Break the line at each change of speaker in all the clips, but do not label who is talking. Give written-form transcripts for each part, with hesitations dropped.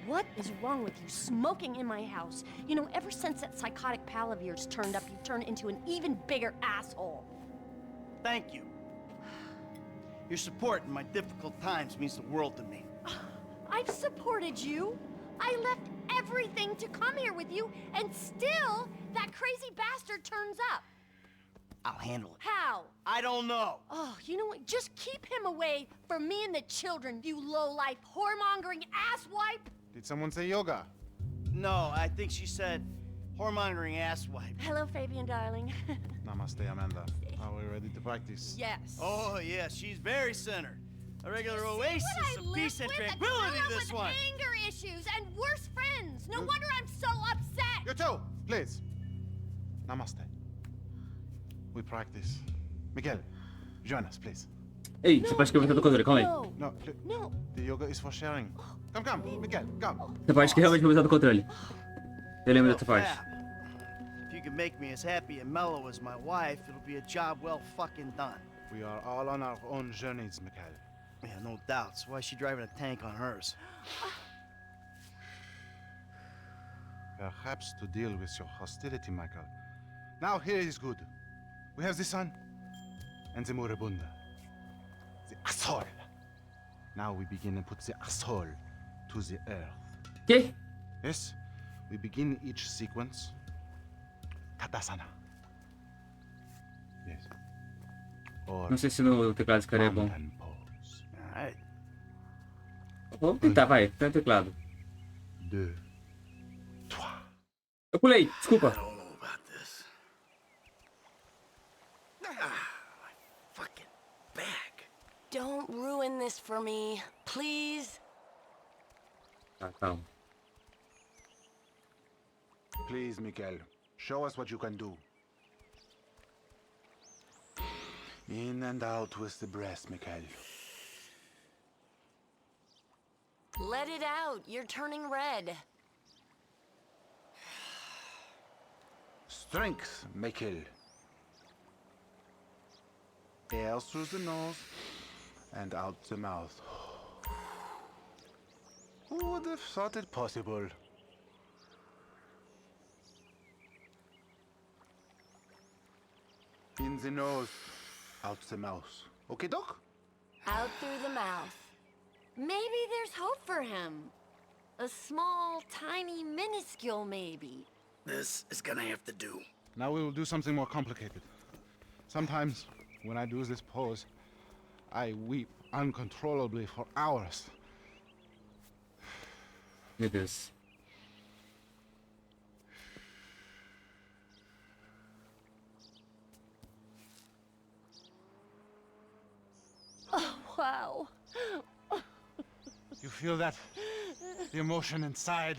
What is wrong with you smoking in my house? You know, ever since that psychotic pal of yours turned up, you've turned into an even bigger asshole.
Thank you. Your support in my difficult times means the world to me.
I've supported you. I left everything to come here with you, and still, that crazy bastard turns up.
I'll handle it.
How?
I don't know.
Oh, you know what? Just keep him away from me and the children, you low-life, whoremongering asswipe.
Did someone say yoga?
No, I think she said whoremongering asswipe.
Hello, Fabian, darling.
Namaste, Amanda. Are we ready to practice?
Yes.
Oh, yeah, she's very centered. A regular
See
oasis
what I
of
live
peace and
with?
tranquility,
A girl
this
with
one.
anger issues and worse friends. No wonder I'm so upset.
You too, please. Namaste. We practice. Miguel, join us, please.
Ei, você pode escrever o controle, calma aí.
No.
No,
No.
the yoga is for sharing. Come, Miguel, come.
Você pode que realmente usar do controle. Eu lembro dessa parte.
Crap. If you can make me as happy and mellow as my wife, it'll be a job well fucking done.
We are all on our own journeys, Miguel.
Yeah, no doubts. Why is she driving a tank on hers?
Perhaps to deal with your hostility, Michael. Now here is good. We have the sun and the moribunda. The asshole. Now we begin and put the asshole to the earth.
Que?
Yes, we begin each sequence. Tadasana. Yes. Or
Não sei se no teclado esse cara é bom.
mountain pose.
All right.
Vamos tentar, vai. Pega o teclado.
2, 3.
Eu pulei, desculpa.
I don't know about this. My fucking back.
Don't ruin this for me, please.
Tá, calma.
Please, Miguel, show us what you can do. In and out with the breath, Miguel.
Let it out. You're turning red.
Strength, Miguel. Air through the nose and out the mouth. Who would have thought it possible? In the nose, out the mouth. Okay, Doc?
Out through the mouth. Maybe there's hope for him. A small, tiny, minuscule maybe.
This is gonna have to do.
Now we will do something more complicated. Sometimes, when I do this pose, I weep uncontrollably for hours.
Meu Deus.
Oh, wow.
You feel that? The emotion inside.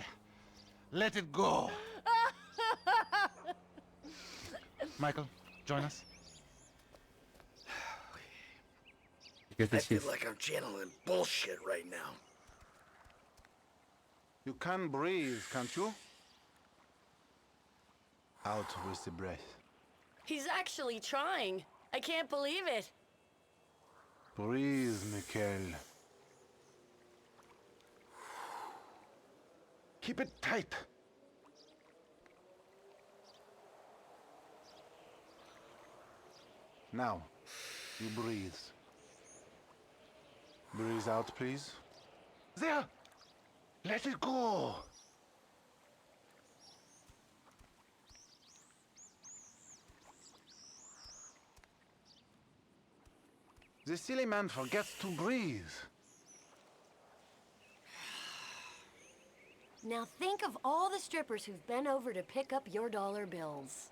Let it go. Michael, join us.
Fica
I feel
difícil.
like I'm channeling bullshit right now.
You can breathe, can't you? Out with the breath.
He's actually trying. I can't believe it.
Breathe, Mikhail. Keep it tight. Now, you breathe. Breathe out, please. There! Let it go! The silly man forgets to breathe.
Now think of all the strippers who've been over to pick up your dollar bills.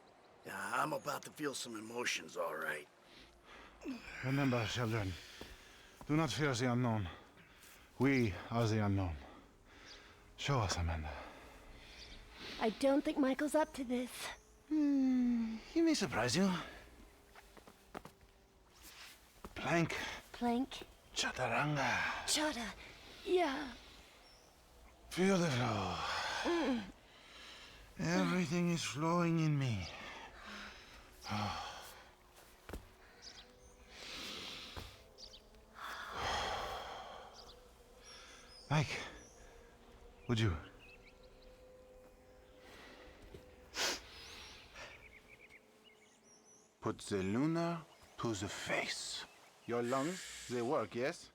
Yeah, I'm about to feel some emotions, all right.
Remember, children, do not fear the unknown. We are the unknown. Show us, Amanda.
I don't think Michael's up to this.
He may surprise you. Plank,
Plank.
chaturanga.
Chata. Yeah.
Feel the flow. Everything is flowing in me. Mike, Would you? Put the lunar to the face. Your lungs, they work, yes?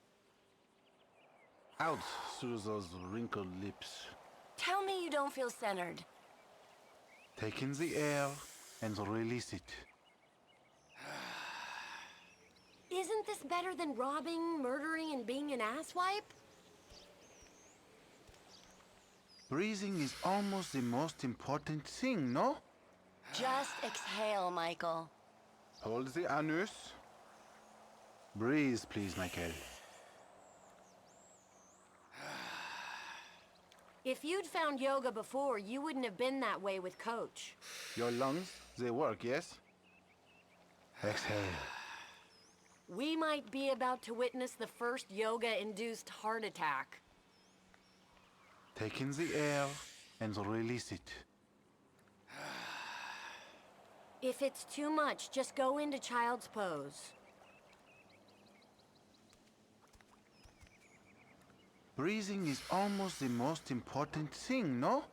Out through those wrinkled lips.
Tell me you don't feel centered.
Take in the air and release it.
Isn't this better than robbing, murdering, and being an asswipe?
Breathing is almost the most important thing, no?
Just exhale, Michael.
Hold the anus. Breathe, please, Michael.
If you'd found yoga before, you wouldn't have been that way with Coach.
Your lungs, they work, yes? Exhale.
We might be about to witness the first yoga-induced heart attack.
Take in the air and release it.
If it's too much, just go into child's pose.
Breathing is almost the most important thing, no?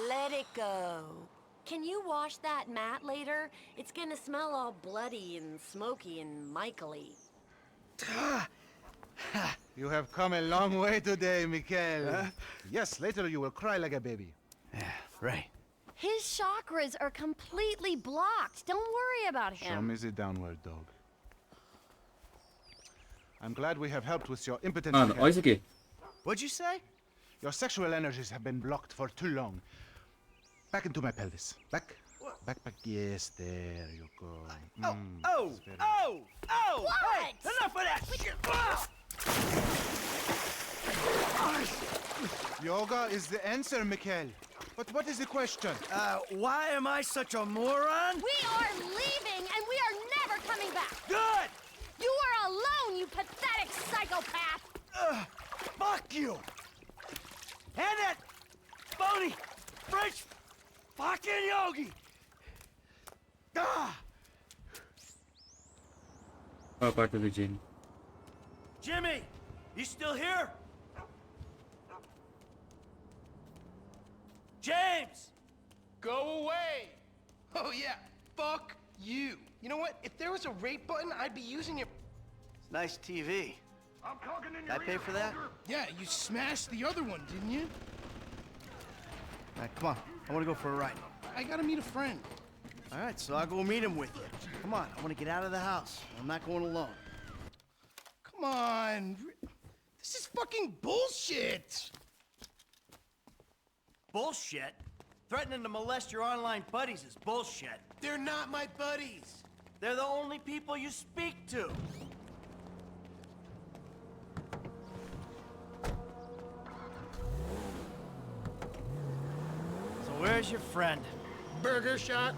Let it go. Can you wash that mat later? It's gonna smell all bloody and smoky and Michael-y.
You have come a long way today, Michael. Yes, later you will cry like a baby.
Yeah, right.
His chakras are completely blocked. Don't worry about
Show
him.
me the downward dog. I'm glad we have helped with your impotence.
aa,
Michael.
isegi.
What'd you say?
Your sexual energies have been blocked for too long. Back into my pelvis. Back. Back. Yes, there you go.
Oh,
that's very-
oh!
What?
Hey, enough of that shit!
Yoga is the answer, Michael. But what is the question?
Why am I such a moron?
We are leaving, and we are never coming back.
Good!
You are alone, you pathetic psychopath.
Fuck you! And that phony French fucking yogi! Ah!
Parte de Jane.
Jimmy, you still here? James!
Go away! Oh yeah, fuck you. You know what? If there was a rate button, I'd be using it.
It's nice TV. Did I pay for that?
Yeah, you smashed the other one, didn't you?
All right, come on. I want to go for a ride.
I gotta meet a friend.
All right, so I'll go meet him with you. Come on, I want to get out of the house. I'm not going alone.
Come on. This is fucking bullshit.
Bullshit? Threatening to molest your online buddies is bullshit.
They're not my buddies.
They're the only people you speak to. So where's your friend?
Burger shot.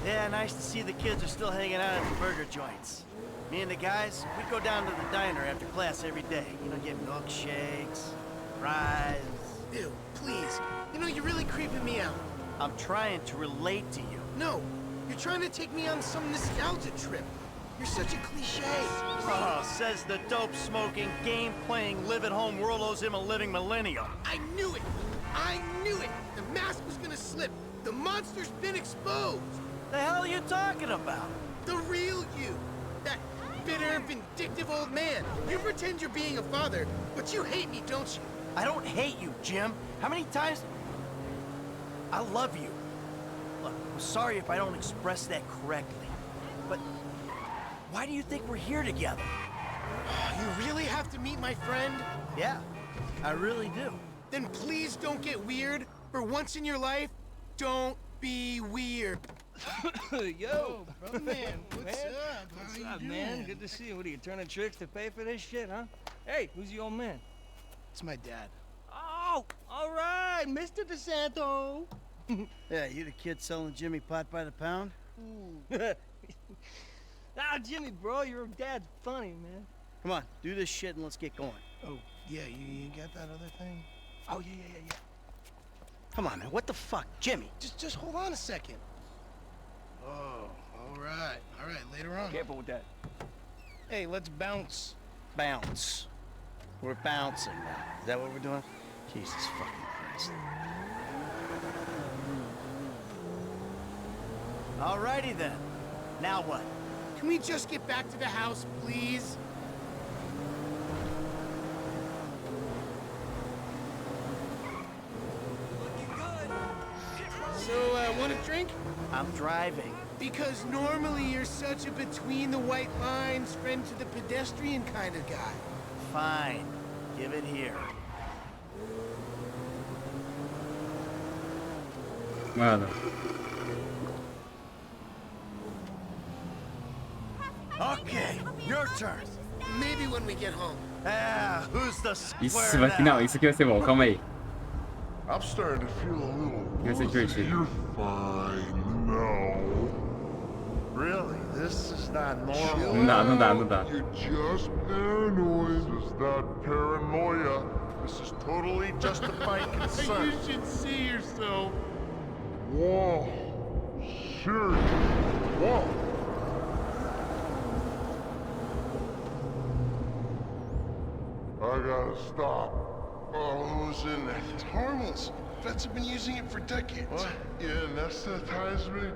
Yeah, nice to see the kids are still hanging out at the burger joints. Me and the guys, we go down to the diner after class every day. You know, get milkshakes, fries.
Ew, please. You know, you're really creeping me out.
I'm trying to relate to you.
No, you're trying to take me on some nostalgia trip. You're such a cliche.
Oh, says the dope-smoking, game-playing, live-at-home world owes him a living millennial.
I knew it. I knew it. The mask was gonna slip. The monster's been exposed.
The hell are you talking about?
The real you. That bitter, vindictive old man. You pretend you're being a father, but you hate me, don't you?
I don't hate you, Jim. How many times... I love you. Look, I'm sorry if I don't express that correctly, but why do you think we're here together?
You really have to meet my friend?
Yeah, I really do.
Then please don't get weird. For once in your life, don't be weird.
Yo,
brother man, what's up?
What's
How
up,
you
man?
doing?
Good to see you. What are you turning tricks to pay for this shit, huh? Hey, who's the old man?
It's my dad.
Oh, all right, Mr. DeSanto.
Yeah, you the kid selling Jimmy pot by the pound?
Ah, Jimmy, bro, your dad's funny, man.
Come on, do this shit and let's get going.
Oh, yeah, you got that other thing?
Oh, yeah.
Come on, man, what the fuck? Jimmy!
Just hold on a second. Oh, All right, later on.
Careful with that.
Hey, let's bounce. Bounce. We're bouncing now. Is that what we're doing? Jesus fucking Christ. Alrighty then. Now what?
Can we just get back to the house, please? So, want a drink?
I'm driving.
Because normally you're such a between the white lines, friend to the pedestrian kind of guy.
Fine. Give it here.
Mano,
Okay, your turn.
Maybe when we get home.
Ah, who's the
isso
square
aqui não,
now?
isso aqui vai ser bom, calma aí.
I'm starting to feel a little
Vai ser divertido.
You're fine now.
Really? This is not normal.
Não dá, não dá, não dá.
You're just paranoid.
This is not paranoia. This is totally justified
You
concern.
should see yourself. Whoa. Shit. Whoa. I gotta stop.
Oh, who's in there?
It's harmless. Vets have been using it for decades.
What?
You anesthetize me?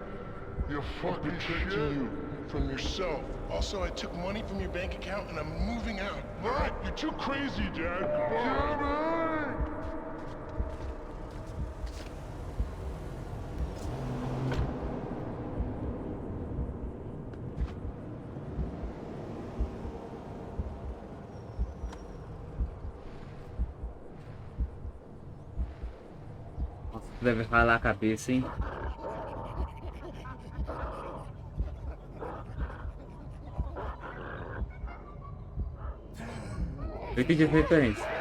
You fucking shit.
you.
From yourself. Also, I took money from your bank account and I'm moving out. What? You're too crazy, Dad. Jimmy!
Nossa, deve ralar a cabeça, hein? Eu entendi a referência.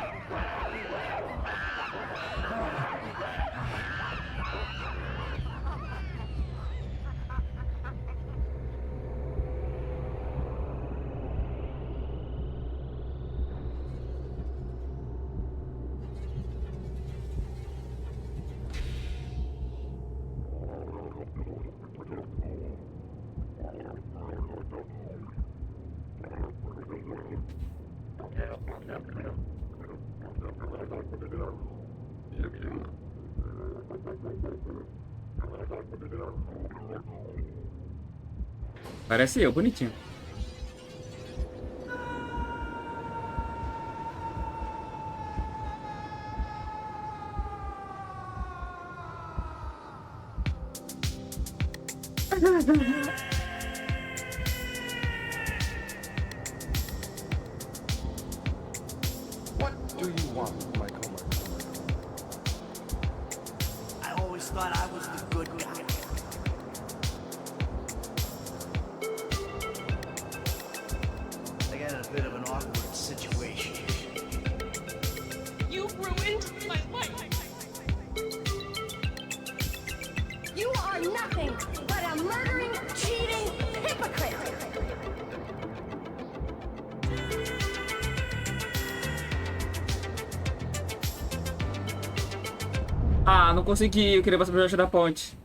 Parece eu, bonitinho.
What do you want, Michael?
I always thought I was the good guy. I got in a bit of an awkward situation.
You ruined my life.
You are nothing but a murdering, cheating hypocrite.
Ah, não consegui. Eu queria passar por baixo da ponte.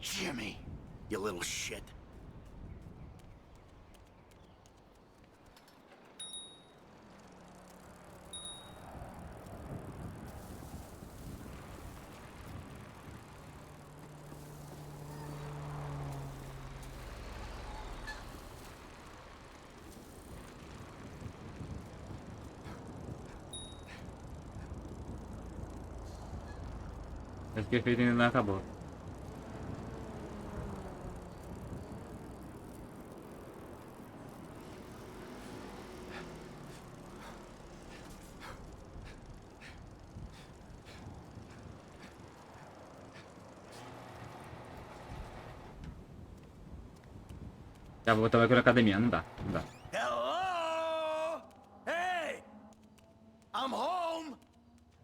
Jimmy, you little shit.
Acho que o efeito ainda não acabou. Já vou botar o na academia, não dá, não dá.
Hello? Hey! I'm home!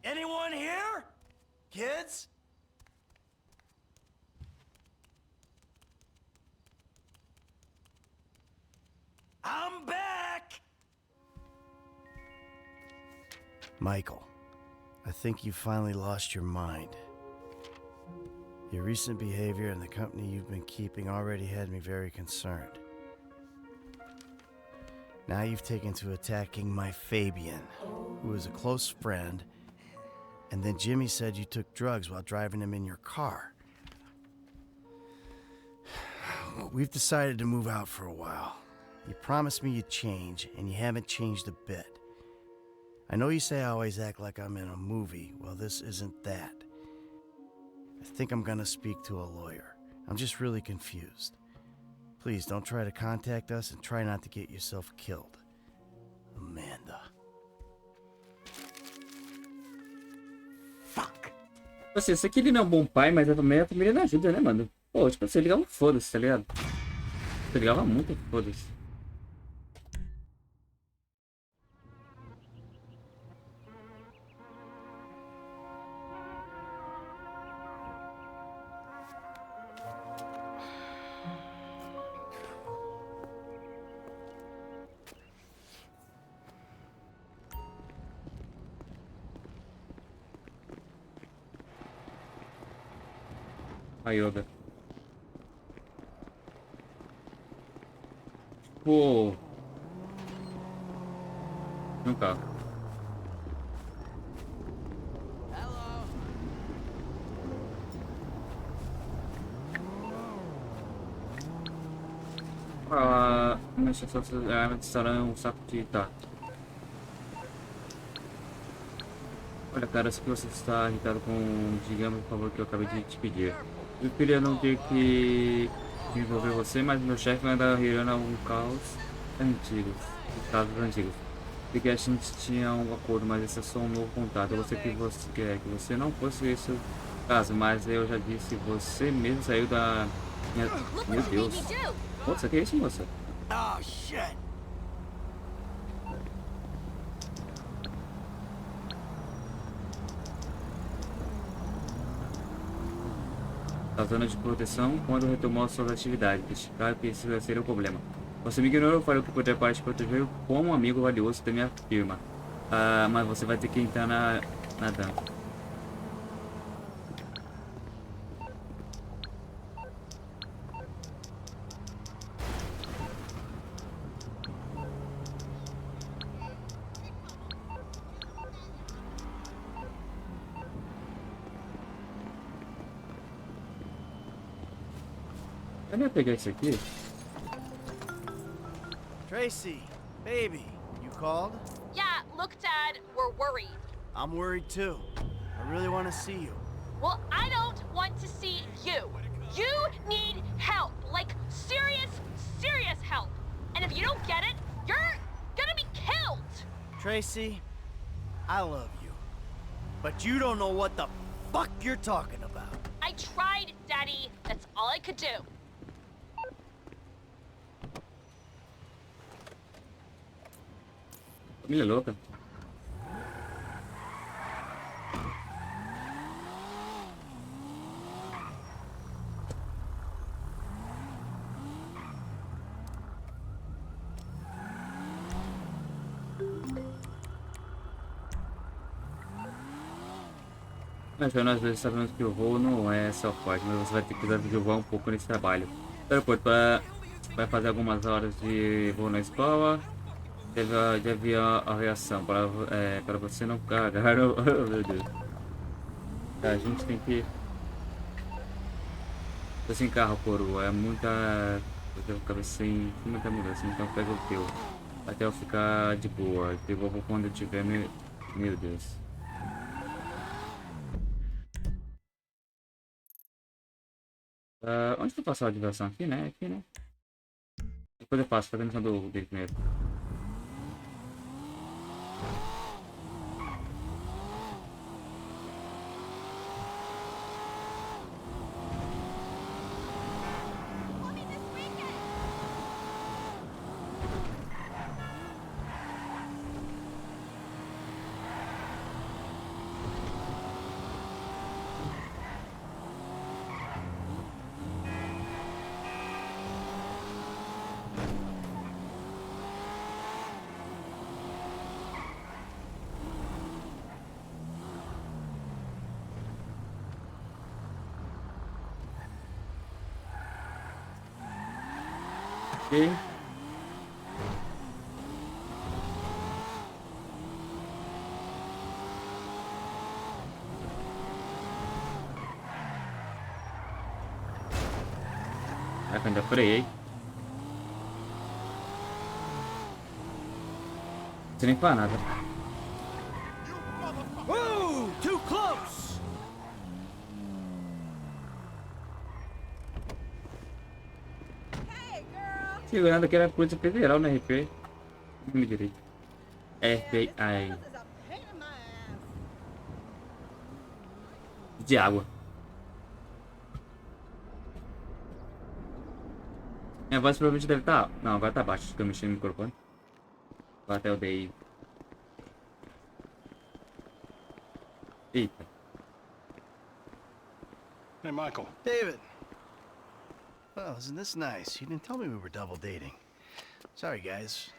Anyone here? Kids? I'm back! Michael, I think you finally lost your mind. Your recent behavior and the company you've been keeping already had me very concerned. Now you've taken to attacking my Fabian, who is a close friend, and then Jimmy said you took drugs while driving him in your car. We've decided to move out for a while. You promised me you'd change, and you haven't changed a bit. I know you say I always act like I'm in a movie. Well, this isn't that. I think I'm gonna speak to a lawyer. I'm just really confused. Please don't try to contact us and try not to get yourself killed. Amanda. Fuck!
Assim, eu sei que ele não é um bom pai, mas a família não ajuda, né, mano? Pô, tipo, você ligava foda-se, tá ligado? Você ligava muito foda-se. A yoga. Pô. No carro. Ah, mas só será um saco de tá. Olha, cara, se você está irritado com, digamos, por favor, que eu acabei de te pedir. Eu queria não ter que envolver você, mas meu chefe anda virando algum caos antigos, casos antigos. E que a gente tinha um acordo, mas esse é só um novo contato. Eu sei que você quer que você não fosse esse caso, mas eu já disse, você mesmo saiu da minha... Meu Deus. Moça, que é isso, moça?
Oh, shit!
A zona de proteção quando retomou suas atividades. Claro que isso vai ser o problema. Você me ignorou, falou que poderia te proteger como um amigo valioso da minha firma. Mas você vai ter que entrar na dança. Eu nem ia pegar isso aqui.
Tracy, baby, you called?
Yeah, look, Dad, we're worried.
I'm worried too. I really want to see you.
Well, I don't want to see you. You need help, like serious, serious help. And if you don't get it, you're gonna be killed.
Tracy, I love you. But you don't know what the fuck you're talking about.
I tried, Daddy. That's all I could do.
Família louca. Mas às vezes sabemos que o voo não é só forte, mas você vai ter que cuidar de voar um pouco nesse trabalho. Aeroporto vai fazer algumas horas de voo na escola. Deve a reação para você não cagar. Oh, meu Deus. Tá, a gente tem que. Assim, carro coroa, é muita. Eu acabei sem muita mudança, então pega o teu. Até eu ficar de boa. Devolvo quando eu tiver. Meu Deus. Onde que eu passo a diversão? Aqui, né? Aqui, né? Depois eu passo, fazendo do dele primeiro. Ok. Caraca, ainda freiei. Não sei nem falar nada.
Whoa! Too close!
Segurando que era Polícia Federal na RP. Não me direito. FBI. De água. Minha voz provavelmente deve estar. Não, agora tá baixo. Estou mexendo no microfone. Agora até eu dei. Eita.
Hey, Michael.
David. Well, isn't this nice? You didn't tell me we were double dating. Sorry, guys.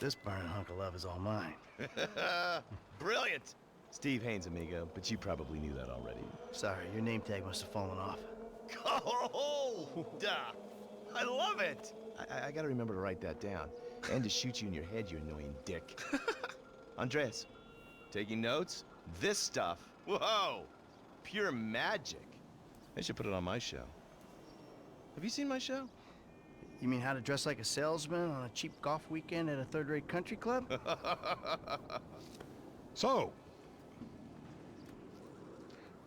This burning hunk of love is all mine.
Brilliant! Steve Haynes, amigo, but you probably knew that already.
Sorry, your name tag must have fallen off.
Oh, duh. I love it! I gotta remember to write that down. And to shoot you in your head, you annoying dick. Andres, taking notes? This stuff, whoa! Pure magic. I should put it on my show. Have you seen my show?
You mean how to dress like a salesman on a cheap golf weekend at a third-rate country club?
So,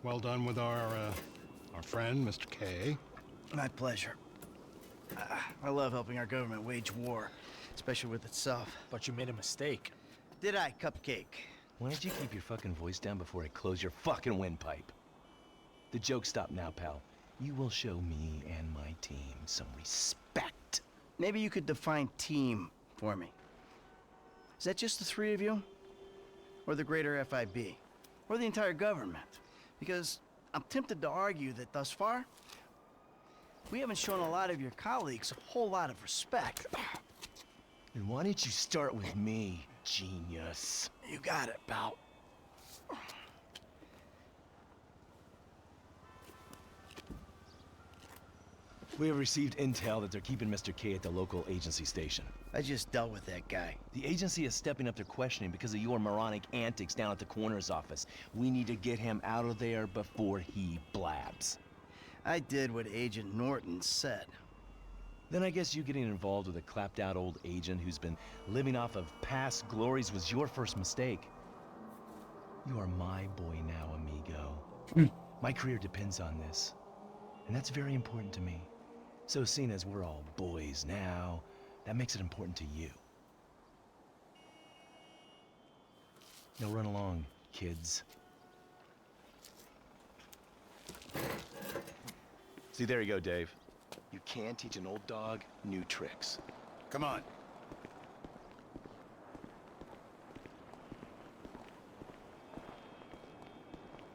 well done with our friend, Mr. K.
My pleasure. I love helping our government wage war, especially with itself.
But you made a mistake.
Did I, Cupcake?
Why don't you keep your fucking voice down before I close your fucking windpipe? The joke stop now, pal. You will show me and my team some respect.
Maybe you could define team for me. Is that just the three of you? Or the greater FIB? Or the entire government? Because I'm tempted to argue that thus far, we haven't shown a lot of your colleagues a whole lot of respect.
And why don't you start with me, genius?
You got it, pal.
We have received intel that they're keeping Mr. K at the local agency station.
I just dealt with that guy.
The agency is stepping up their questioning because of your moronic antics down at the coroner's office. We need to get him out of there before he blabs.
I did what Agent Norton said.
Then I guess you getting involved with a clapped-out old agent who's been living off of past glories was your first mistake. You are my boy now, amigo. My career depends on this, and that's very important to me. So seeing as we're all boys now, that makes it important to you. Now run along, kids. See, there you go, Dave. You can teach an old dog new tricks.
Come on.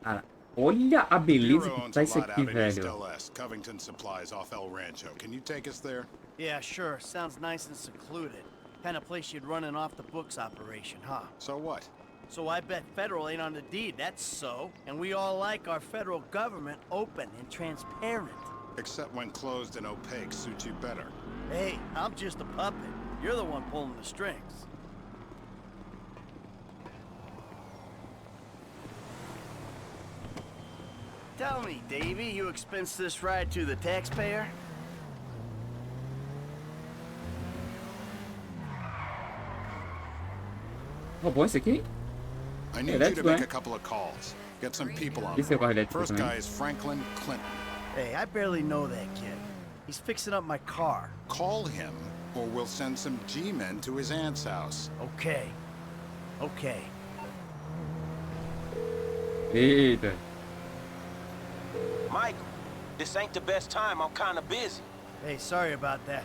Cara, olha a beleza
Bureau
que
owns
tá
a
isso
lot
aqui,
out in East
velho.
LS, Covington Supplies off El Rancho. Can you take us there?
Yeah, sure. Sounds nice and secluded. Kind of place you'd run an off-the-books operation, huh?
So what?
So I bet federal ain't on the deed, that's so. And we all like our federal government open and transparent.
Except when closed and opaque suits you better.
Hey, I'm just a puppet. You're the one pulling the strings. Tell me, Davey, you expense this ride to the taxpayer?
Oh, bom esse aqui?
I need
that's
you to make
fine.
a couple of calls. Get some people on
Esse é o
board.
correto
First
também.
guy is Franklin Clinton.
Hey, I barely know that kid. He's fixing up my car.
Call him, or we'll send some G-men to his aunt's house.
Okay. Okay.
Eita.
Michael, this ain't the best time. I'm kind of busy.
Hey, sorry about that.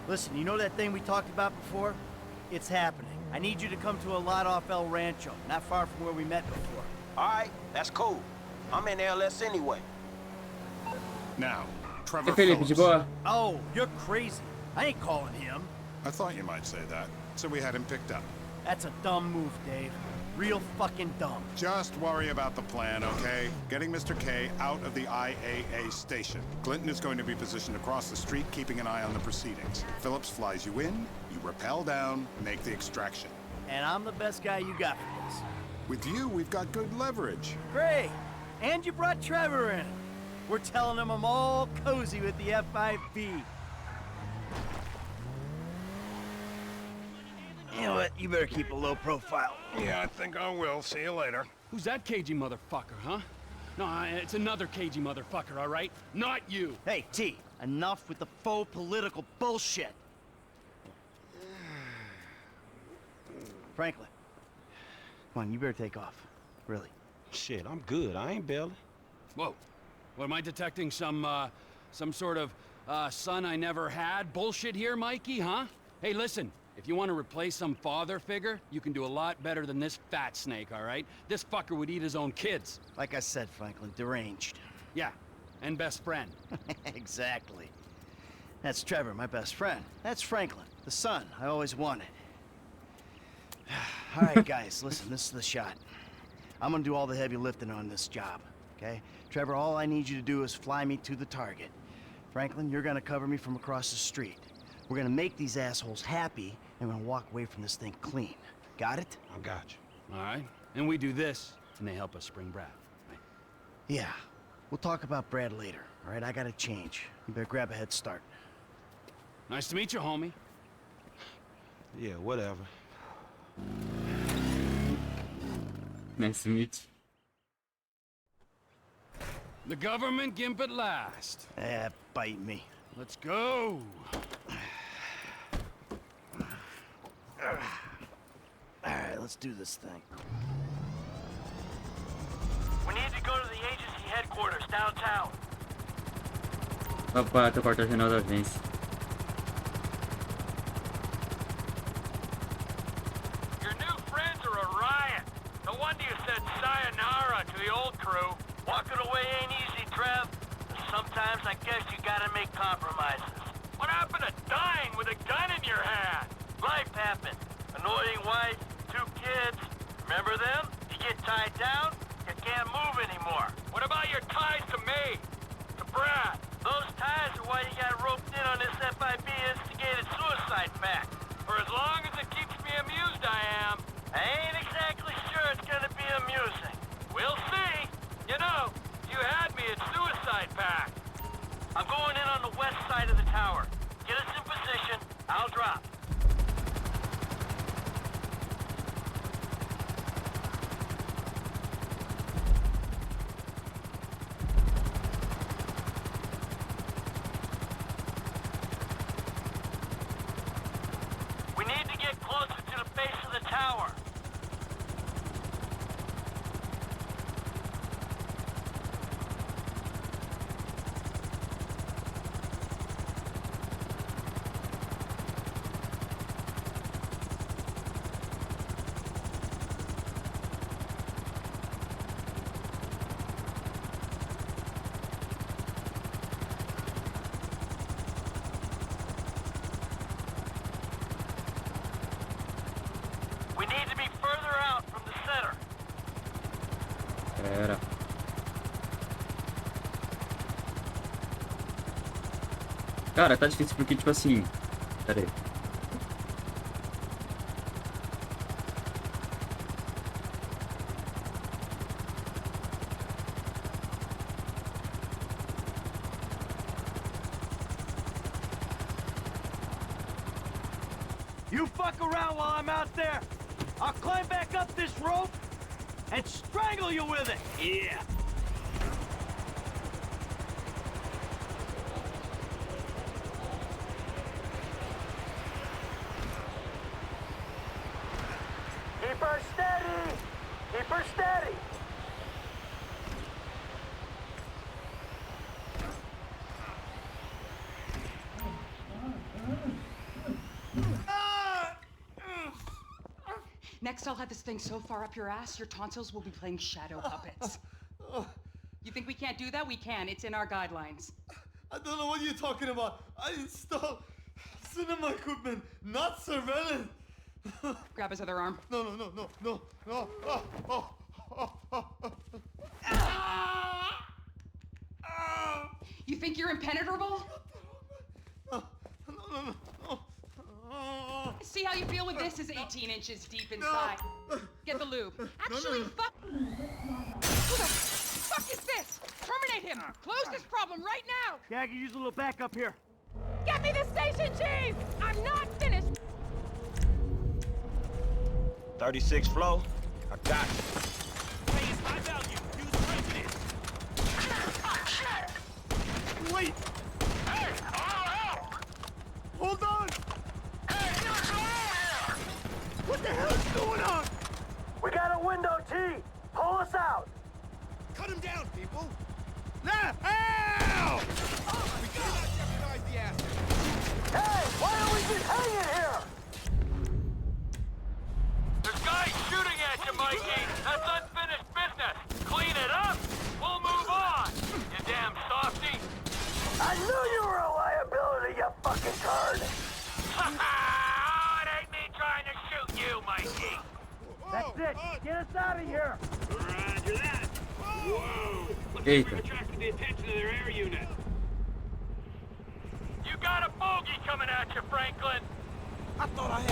Listen, you know that thing we talked about before? It's happening. I need you to come to a lot off El Rancho, not far from where we met before.
All right, that's cool. I'm in LS anyway.
Now,
E
Trevor
Felipe, de
Phillips.
boa?
Oh, you're crazy. I ain't calling him.
I thought you might say that, so we had him picked up.
That's a dumb move, Dave. Real fucking dumb.
Just worry about the plan, okay? Getting Mr. K out of the IAA station. Clinton is going to be positioned across the street, keeping an eye on the proceedings. Phillips flies you in, you rappel down, make the extraction.
And I'm the best guy you got for this.
With you, we've got good leverage.
Great. And you brought Trevor in. We're telling him I'm all cozy with the F5B. You know what? You better keep a low profile.
Yeah, I think I will. See you later.
Who's that cagey motherfucker, huh? No, it's another cagey motherfucker, all right? Not you.
Hey, T, enough with the faux political bullshit. Franklin, come on, you better take off. Really.
Shit, I'm good. I ain't bailing.
Whoa. What, am I detecting some sort of, son I never had bullshit here, Mikey, huh? Hey, listen. If you want to replace some father figure, you can do a lot better than this fat snake, all right? This fucker would eat his own kids.
Like I said, Franklin, deranged.
Yeah, and best friend.
Exactly. That's Trevor, my best friend. That's Franklin, the son I always wanted. All right, guys, listen, this is the shot. I'm gonna do all the heavy lifting on this job, okay? Trevor, all I need you to do is fly me to the target. Franklin, you're gonna cover me from across the street. We're gonna make these assholes happy, and we're gonna walk away from this thing clean. Got it?
I got you.
All right. And we do this, and they help us spring Brad. Right?
Yeah. We'll talk about Brad later, all right? I gotta change. You better grab a head start.
Nice to meet you, homie.
Yeah, whatever.
Nice to meet you.
The government gimp at last.
Bite me.
Let's go.
Alright, let's do this thing.
We need to go to the agency headquarters downtown.
Opa, tô cortando o sinal da agência.
Your new friends are a riot. No wonder you said sayonara to the old crew. Walking away ain't easy, Trev. But sometimes I guess you gotta make compromises. What happened to dying with a gun in your hand? Life happened. Annoying wife, 2 kids. Remember them? You get tied down, you can't move anymore. What about your ties to me? To Brad? Those ties are why you got roped in on this FIB instigated suicide pact. For as long as it keeps me amused, I am. I ain't exactly sure it's gonna be amusing. We'll see. You know, you had me at suicide pact. I'm going in on the west side of the tower. Get us in position, I'll drop. We need to get closer to the base of the tower. We need to be further out from the center.
Era. Cara, tá difícil porque, tipo assim... Pera aí.
You fuck around while I'm out there. I'll climb back up this rope and strangle you with it. Yeah.
Keep her steady! Keep her steady!
Next, I'll have this thing so far up your ass, your tonsils will be playing shadow puppets. You think we can't do that? We can. It's in our guidelines.
I don't know what you're talking about. I installed cinema equipment, not surveillance.
Grab his other arm.
No, no, no, no, no, no.
You think you're impenetrable? See how you feel with this is 18 inches deep inside. Get the lube. Actually, fuck. Who the fuck is this? Terminate him. Close this problem right now.
Yeah, I can use a little backup here.
Get me the station chief! I'm not finished!
36 flow. I got it.
Hey, it's high value. Use president.
Wait!
Hey, all help!
Hold on!
Hey, what's going on here?
What the hell is going on?
We got a window, T. Pull us out.
Cut him down, people.
Nah! Ow!
We cannot jeopardize the asset.
Hey, why are we just hanging here?
There's guys shooting at you, Mikey. That's unfinished business. Clean it up. We'll move on. You damn softy.
I knew you were a liability, you fucking turd.
Oh, it ain't me trying to shoot you, Mikey.
That's it! Get us out of here!
Roger that. Whoa! Looks like
Eita.
we've attracted the attention of their air unit. You got a bogey coming at you, Franklin.
I thought I had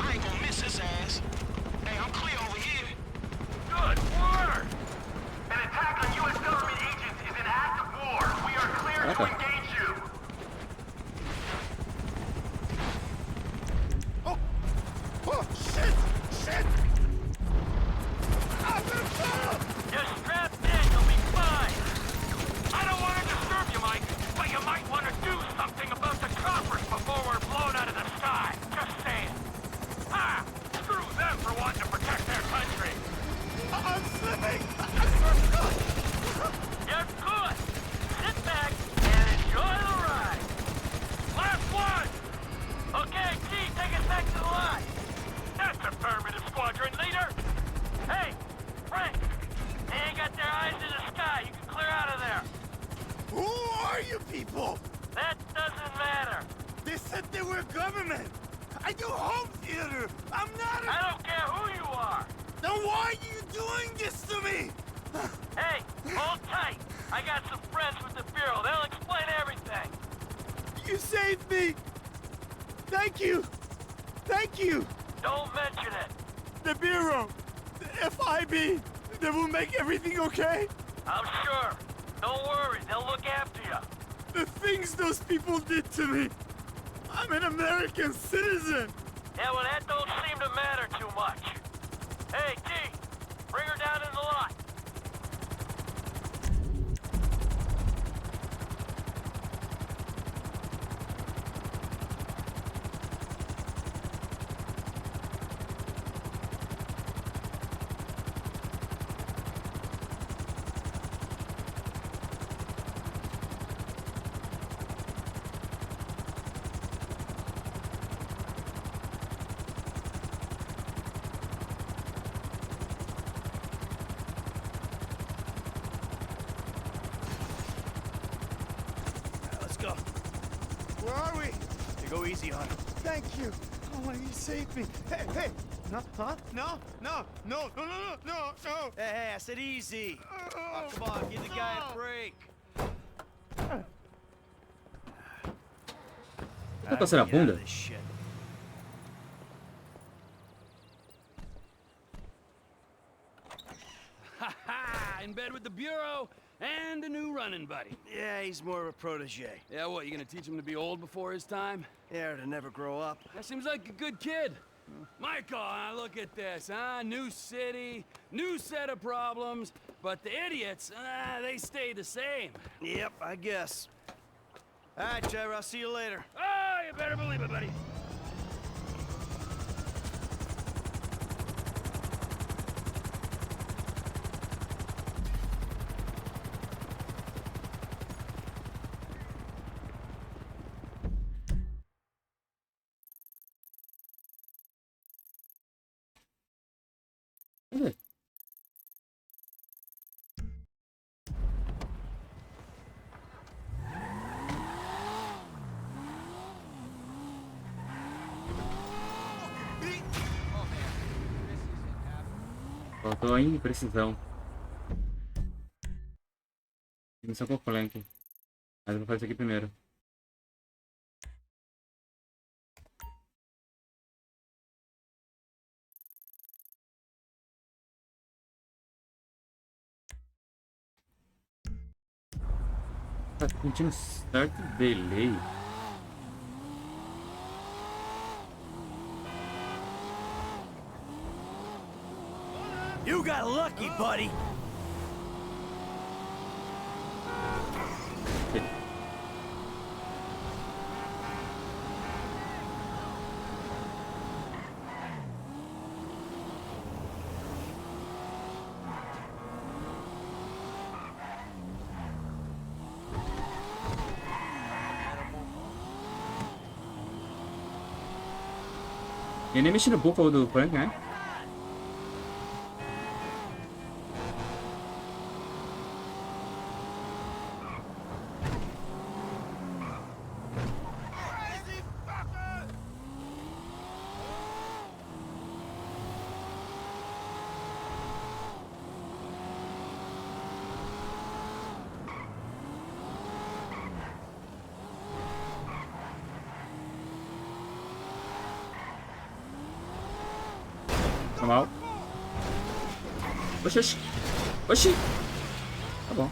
I ain't gonna miss his ass. Hey, I'm clear over here.
Good word.
An attack on U.S. government agents is an act of war. We are clear to engage you.
Oh, shit! Shit! I'm gonna fall!
You're strapped in, you'll be fine. I don't want to disturb you, Mike, but you might want to do something about the choppers before we're blown out of the sky. Just saying. Ah, screw them for wanting to protect their country.
I'm slipping!
You're good. Sit back and enjoy the ride. Last one. Okay, T, take us back to the line. That's affirmative, squadron leader. Hey, Frank, they ain't got their eyes in the sky. You can clear out of there.
Who are you people?
That doesn't matter.
They said they were government. I do home theater. I'm not a...
I don't care who you are.
Then why are you doing this to me?
Hey, hold tight. I got some friends with the Bureau. They'll explain everything.
You saved me. Thank you. Thank you.
Don't mention it.
The Bureau. The FIB. They will make everything okay?
I'm sure. Don't worry. They'll look after you.
The things those people did to me. I'm an American citizen.
Yeah, well, that don't seem to matter too much. Hey, T, bring her down in the lot.
Let's go.
Where are we?
You go easy on him.
Thank you. Oh, you saved me. Hey, hey. No, huh? No, no, no, no, no, no, no, no.
Hey, I said easy. Oh, come on, give the guy a break.
Tá coçando a bunda?
Ha-ha! In bed with the Bureau and a new running buddy.
Yeah, he's more of a protege.
Yeah, what, you gonna teach him to be old before his time?
Yeah, to never grow up.
That seems like a good kid. Michael, look at this, huh? New city, new set of problems, but the idiots, they stay the same.
Yep, I guess. All right, Trevor, I'll see you later.
Oh, you better believe it, buddy.
Faltou a imprecisão. Missão com flank. Mas eu vou fazer isso aqui primeiro. Tá sentindo certo delay.
You got lucky, buddy.
E nem mexi no búfalo do Frank, né? Tá mal. Oxi, oxi. Oxi. Tá bom.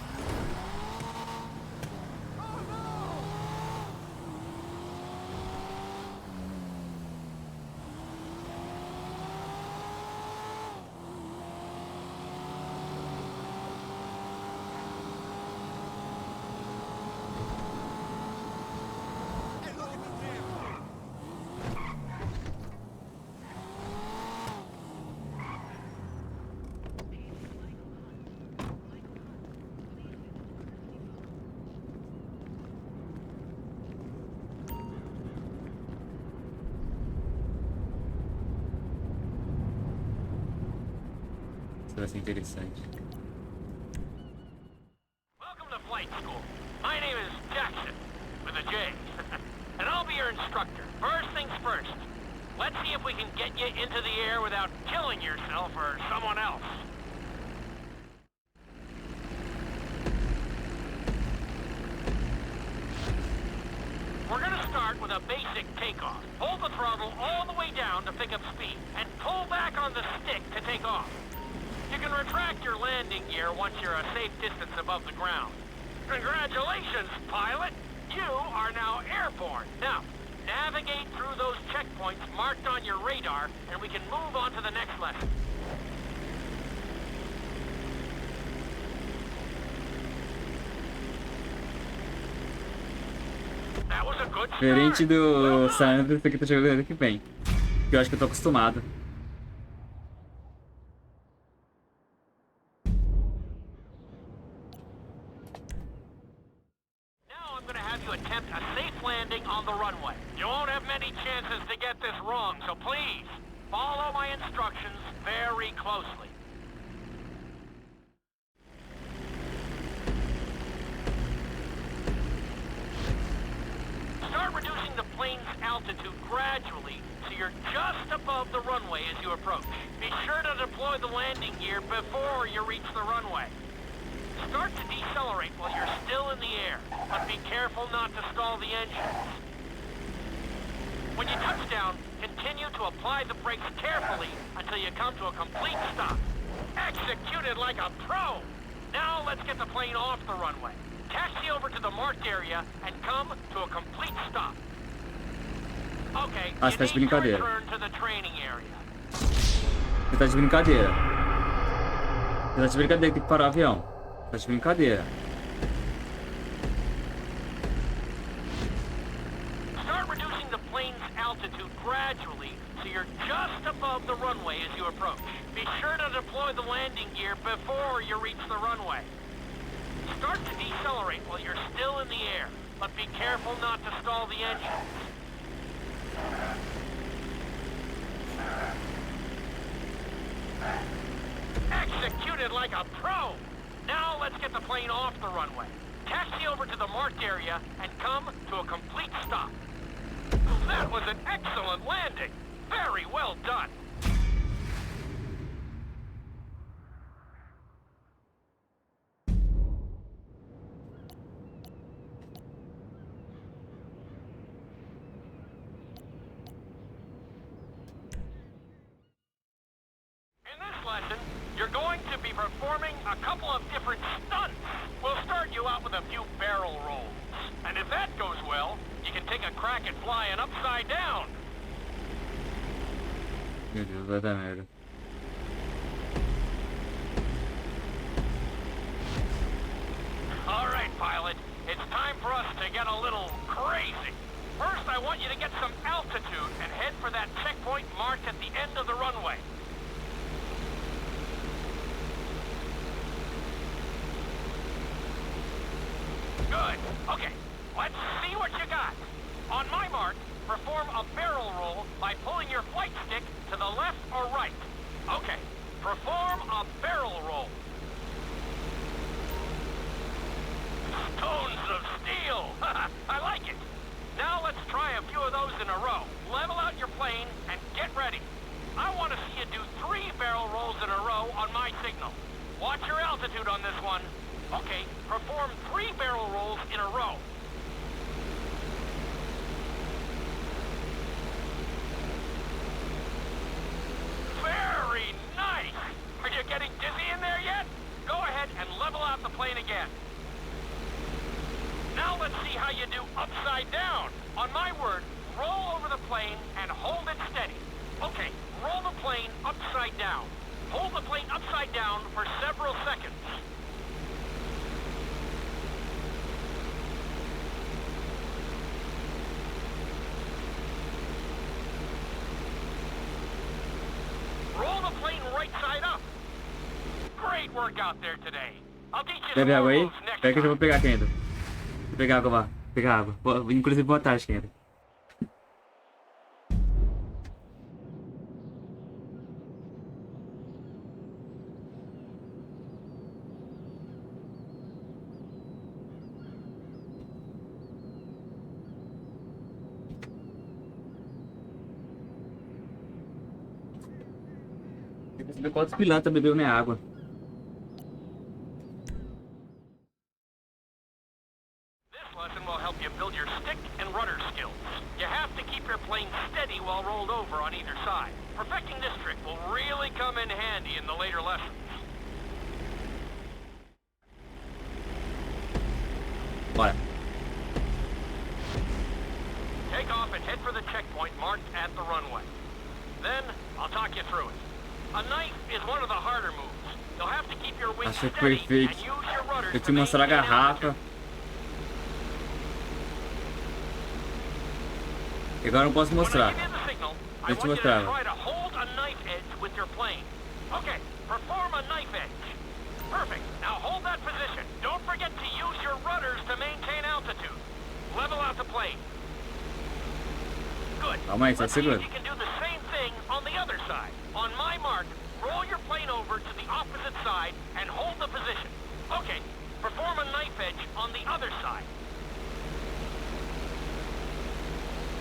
Isso vai ser interessante.
Welcome to flight school. My name is Jackson, with a J. And I'll be your instructor. First things first. Let's see if we can get you into the air without killing yourself or someone else. We're gonna start with a basic takeoff. Hold the throttle all the way down to pick up speed, and pull back on the stick to take off. You can retract your landing gear once you're a safe distance above the ground. Congratulations, pilot! You are now airborne. Now, navigate through those checkpoints marked on your radar, and we can move on to the next lesson. That was a good start.
Diferente do Sandro, isso aqui tá jogando ano que vem. Que eu acho que eu tô acostumado.
Now I'm going to have you attempt a safe landing on the runway. You won't have many chances to get this wrong, so please, follow my instructions very closely. Start reducing the plane's altitude gradually so you're just above the runway as you approach. Be sure to deploy the landing gear before you reach the runway. Start to decelerate while you're still in the air, but be careful not to stall the engines. When you touch down, continue to apply the brakes carefully until you come to a complete stop. Execute it like a pro! Now let's get the plane off the runway. Taxi over to the marked area and come to a complete stop. Okay,
Você tá de brincadeira.
return to the training area.
Você tá de brincadeira. Você tá de brincadeira que tem que parar o avião. Tá de brincadeira.
Start reducing the plane's altitude gradually so you're just above the runway as you approach. Be sure to deploy the landing gear before you reach the runway. Start to decelerate while you're still in the air, but be careful not to stall the engines. Execute it like a pro! Now let's get the plane off the runway. Taxi over to the marked area and come to a complete stop. That was an excellent landing! Very well done. In this lesson, you're going to be performing a couple of different stunts. We'll start you out with a few barrel rolls. And if that goes well, you can take a crack at flying upside down.
Meu Deus, vai dar merda.
All right, pilot. It's time for us to get a little crazy. First, I want you to get some altitude and head for that checkpoint marked at the end of the runway. Good. Okay, let's see what you got. On my mark, perform a barrel roll by pulling your flight stick to the left or right. Okay, perform a barrel roll. Stones of steel! I like it. Now let's try a few of those in a row. Level out your plane and get ready. I want to see you do 3 barrel rolls in a row on my signal. Watch your altitude on this one. Okay, perform 3 barrel rolls in a row. Very nice! Are you getting dizzy in there yet? Go ahead and level out the plane again. Now let's see how you do upside down. On my word, roll over the plane and hold it steady. Okay, roll the plane upside down. Hold the plane upside down for several seconds. Roll the plane right side up. Great work out there today. I'll teach you some
Bebe
more
água aí?
moves next
Pega que eu
time.
vou pegar aqui ainda. Vou pegar água lá. Pegar água. Inclusive boa tarde, ainda. Tem que saber quantos pilantras bebeu minha água.
This lesson will help you build your stick and rudder skills. You have to keep your plane steady while rolled over on either side. Perfecting this trick will really come in handy in the later lessons.
Bora.
Take off and head for the checkpoint marked at the runway. Then, I'll talk you through it. A knife is one of the harder moves. You'll have to keep your wings
Achei
steady
perfeito.
and use your rudders
Eu
to
te mostrar a
maintain
garrafa. E agora eu não posso mostrar.
When I give you the signal, I
Deixa eu te
want you to
mostrar.
try to hold a knife edge with your plane. Okay, perform a knife edge. Perfect. Now hold that position. Don't forget to use your rudders to maintain altitude. Level out the plane. Good.
Calma aí, só
Let's see
segura.
if you can do the same thing on the other side. On my mark, roll your plane over to the opposite side and hold the position. Okay, perform a knife edge on the other side.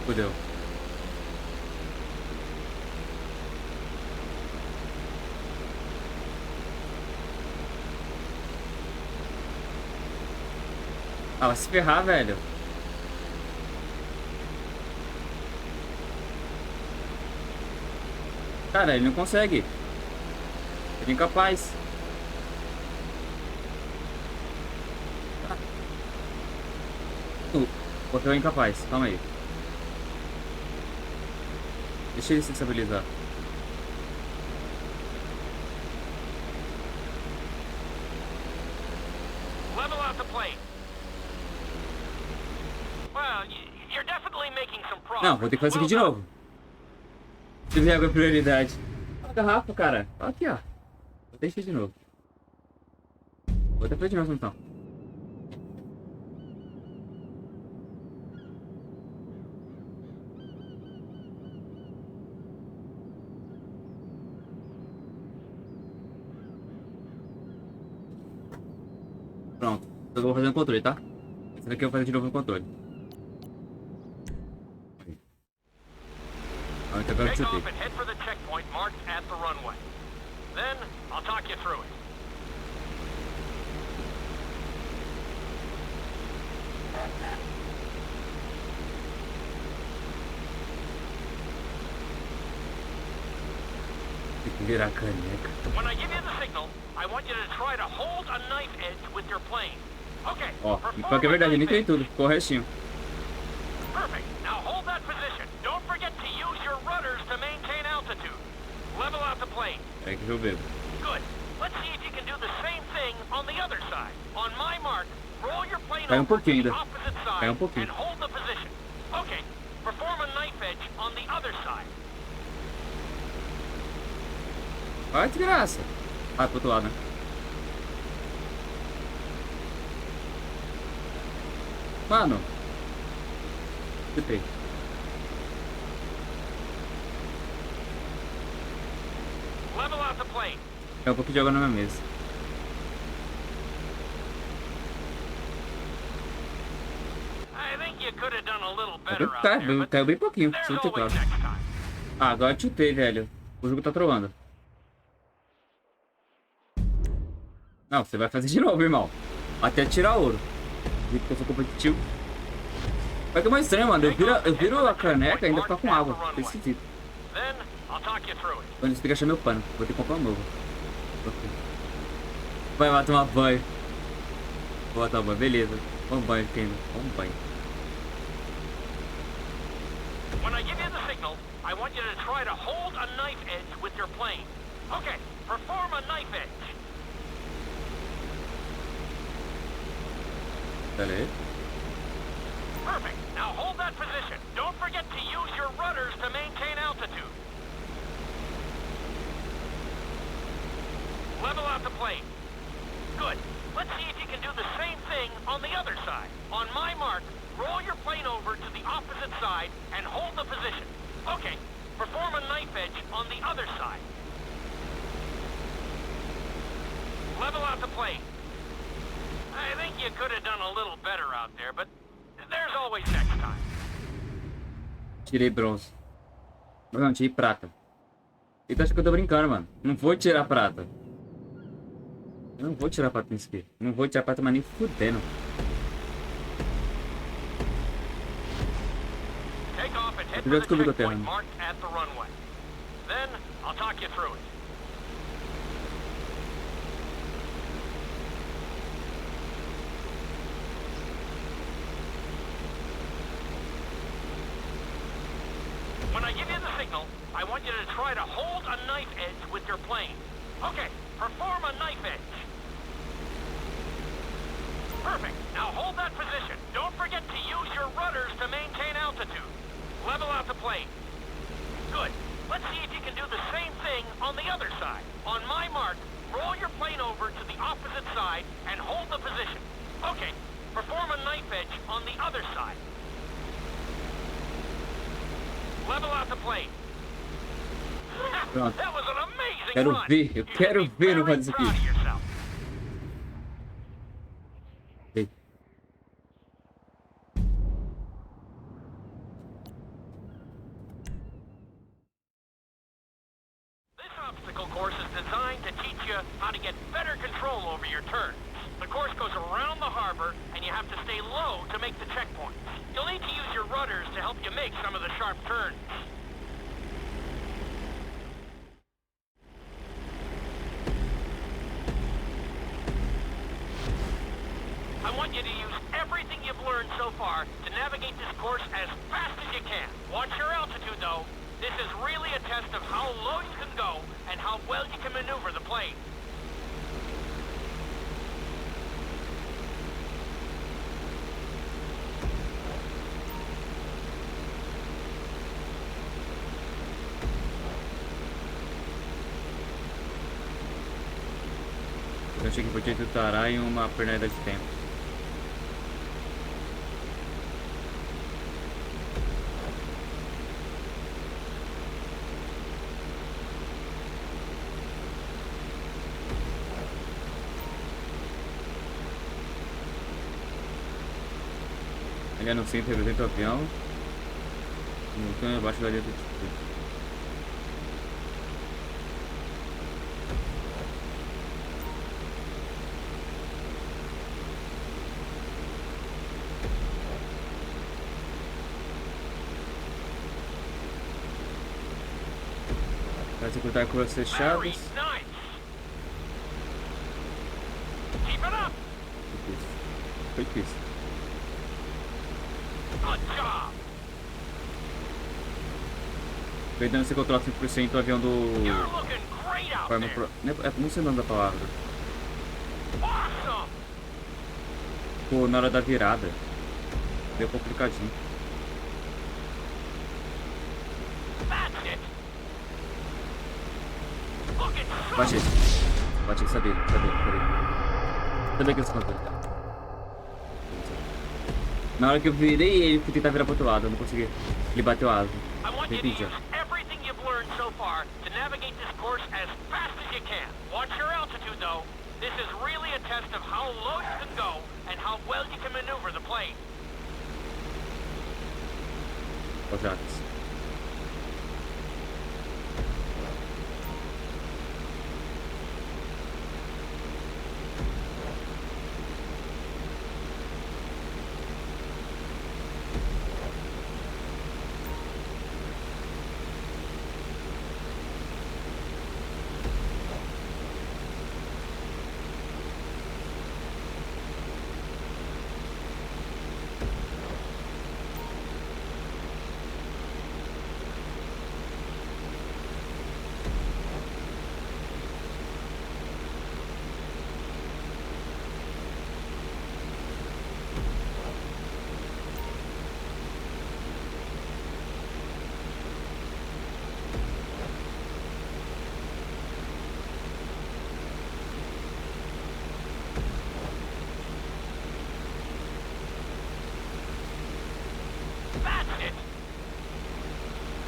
Fudeu. Ah, vai se ferrar, velho. Cara, ele não consegue. Ele é incapaz. Porque eu é incapaz. Calma aí. Deixa ele se estabilizar.
Level out the plane. Well, you're definitely making some progress.
Não, vou ter que fazer isso aqui de novo. Se vier a prioridade. A garrafa, cara. Olha aqui, ó. Vou ter que fazer de novo. Vou ter que fazer de novo, então. Pronto. Eu vou fazer no controle, tá? Esse daqui eu vou fazer de novo no controle. Ah, então agora eu
Take
chutei.
off and head for the checkpoint marked at the runway. Then, I'll talk you through it.
Tem que virar a caneca.
When I give you the signal, I want you to try to hold a knife edge with your plane. Okay.
Ó, pior que é verdade, eu nem tenho tudo. Ficou o restinho.
Perfect. Now hold that position. Don't forget to use your rudders to maintain altitude. Level out the plane.
É que choveu.
Good. Let's see if you can do the same thing on the other side. On my mark, roll your plane
Cai
over to
pouquinho
the
ainda.
opposite
Cai
side
pouquinho.
and hold the position. Okay. Perform a knife edge on the other side.
Ai, desgraça. Ah, pro outro lado, né? Mano. Chutei.
Level out the plane.
É um pouco de água na minha mesa.
I think you could have done a little better out
Tá,
there, but
caiu bem pouquinho.
there's
Chutei,
always
claro.
next time.
Ah, agora eu chutei, velho. O jogo tá trolando. Não, você vai fazer de novo, irmão. Até tirar ouro. Visto que eu sou competitivo. Vai que é mais estranho, mano. Eu viro a caneca e ainda fica com água. Fica esquisito.
Then, I'll talk you through it.
Quando eles têm que achar meu pano. Vou ter que comprar um novo. Vai tomar banho. Vou tomar banho, beleza. Vamos banho, Kendall. Vamos banho.
When I give you the signal, I want you to try to hold a knife edge with your plane. Okay, perform a knife edge.
Pera aí.
Perfect. Now hold that position. Don't forget to use your rudders to maintain altitude. Level out the plane. Good. Let's see if you can do the same thing on the other side. On my mark, roll your plane over to the opposite side and hold the position. Okay. Perform a knife edge on the other side. Level out the plane. I think you could have done a little better out there, but there's always next time.
Tirei bronze. Não, tirei prata. E tu acha que eu tô brincando, mano? Não vou tirar prata. Eu não vou tirar prata nisso aqui. Não vou tirar prata, mas nem fudendo.
Take off and head
Eu já
for the
descobri que eu tô
checkpoint
errando.
marked at the runway. Then, I'll talk you through it. When I give you the signal, I want you to try to hold a knife edge with your plane. Okay, perform a knife edge. Perfect. Now hold that position. Don't forget to use your rudders to maintain altitude. Level out the plane. Good. Let's see if you can do the same thing on the other side. On my mark, roll your plane over to the opposite side and hold the position. Okay, perform a knife edge on the other side. Level out the plane.
Pronto.
That was an amazing
Quero
run.
ver, eu quero ver no fazer isso aqui.
Proud of yourself.
Ei.
This obstacle course is designed to teach you how to get better control over your turns. The course goes around the harbor, and you have to stay low to make the checkpoints. You'll need to use your rudders to help you make some of the sharp turns. I want you to use everything you've learned so far to navigate this course as fast as you can. Watch your altitude, though. This is really a test of how low you can go and how well you can maneuver the plane.
Eu achei que podia tutará em uma pernada de tempo. Ele no centro representa o avião. No canto abaixo da linha do tipo. Vai executar com as fechadas.
Very nice. Keep it up.
Foi difícil.
Good job.
Perdendo você controla 5% o avião do...
You're looking great out
Forma
there.
pro... Não sei o nome da palavra.
Awesome.
Pô, na hora da virada. Deu complicadinho.
That's it. Looking so
Bate. Bate, sabia que eles contam. Na hora que eu virei ele, fui tentar virar pro outro lado, eu não consegui. Ele bateu a asa.
I want you to
Entendi.
use everything you've learned so far to navigate this course as fast as you can. Watch your altitude, though. This is really a test of how low you can go and how well you can maneuver the plane.
Ó, Jacques.
That's it.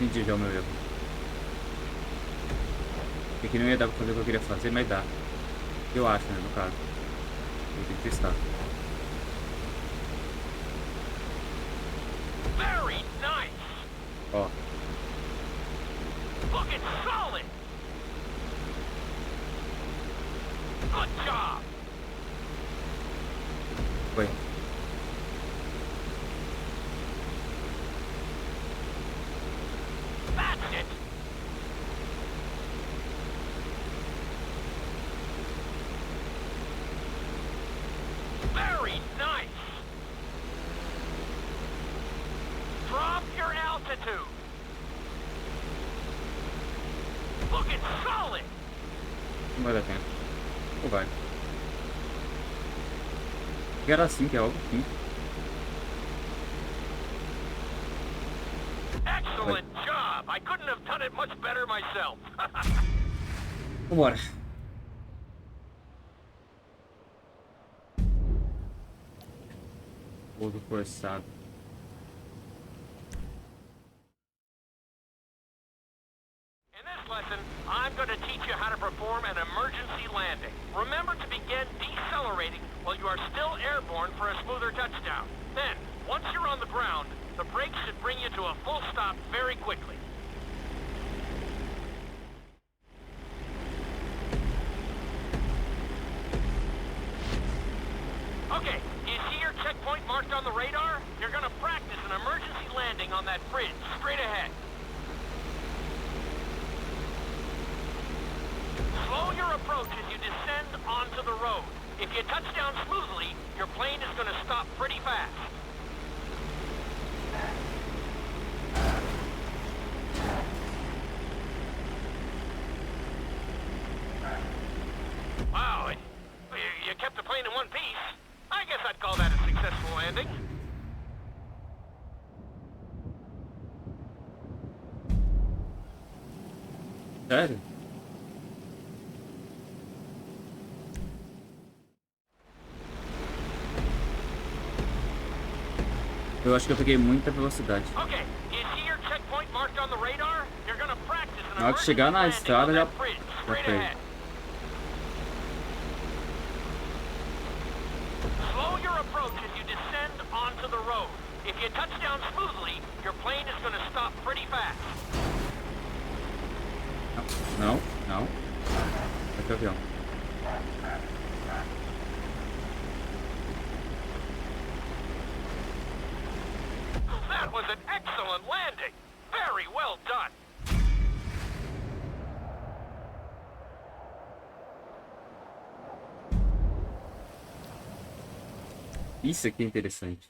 Entendi já o meu erro. É que não ia dar pra fazer o que eu queria fazer, mas dá. Eu acho, né, no caso. Eu tenho que testar.
Very nice.
Ó.
Looking solid. Good job.
Foi.
That's it. Very nice. Drop your altitude. Looking solid.
Não vai dar tempo. Ou vai? Que era assim, que é algo assim.
Excellent job. I couldn't have done it much better myself.
Vambora. Pouso forçado.
In this lesson, I'm going to teach you how to perform an emergency landing. Remember to begin decelerating while you are still airborne for a smoother touchdown. Then, once you're on the ground, the brakes should bring you to a full stop very quickly. Okay, do you see your checkpoint marked on the radar? You're going to practice an emergency landing on that bridge straight ahead. Slow your approach as you descend onto the road. If you touch down smoothly, your plane is going to stop pretty fast. Wow, you kept the plane in one piece. I guess I'd call that a successful landing.
Sério? Eu acho que eu peguei muita velocidade.
Okay, do you see your checkpoint marked on the radar? You're going to practice an
Na hora que chegar na
emergency
estrada
landing
já
on that bridge
já
straight
foi.
ahead. Slow your approach as you descend onto the road. If you touch down smoothly, your plane is going to stop pretty fast.
Não, não. Aqui é o avião.
That was an excellent landing. Very well done.
Isso aqui é interessante.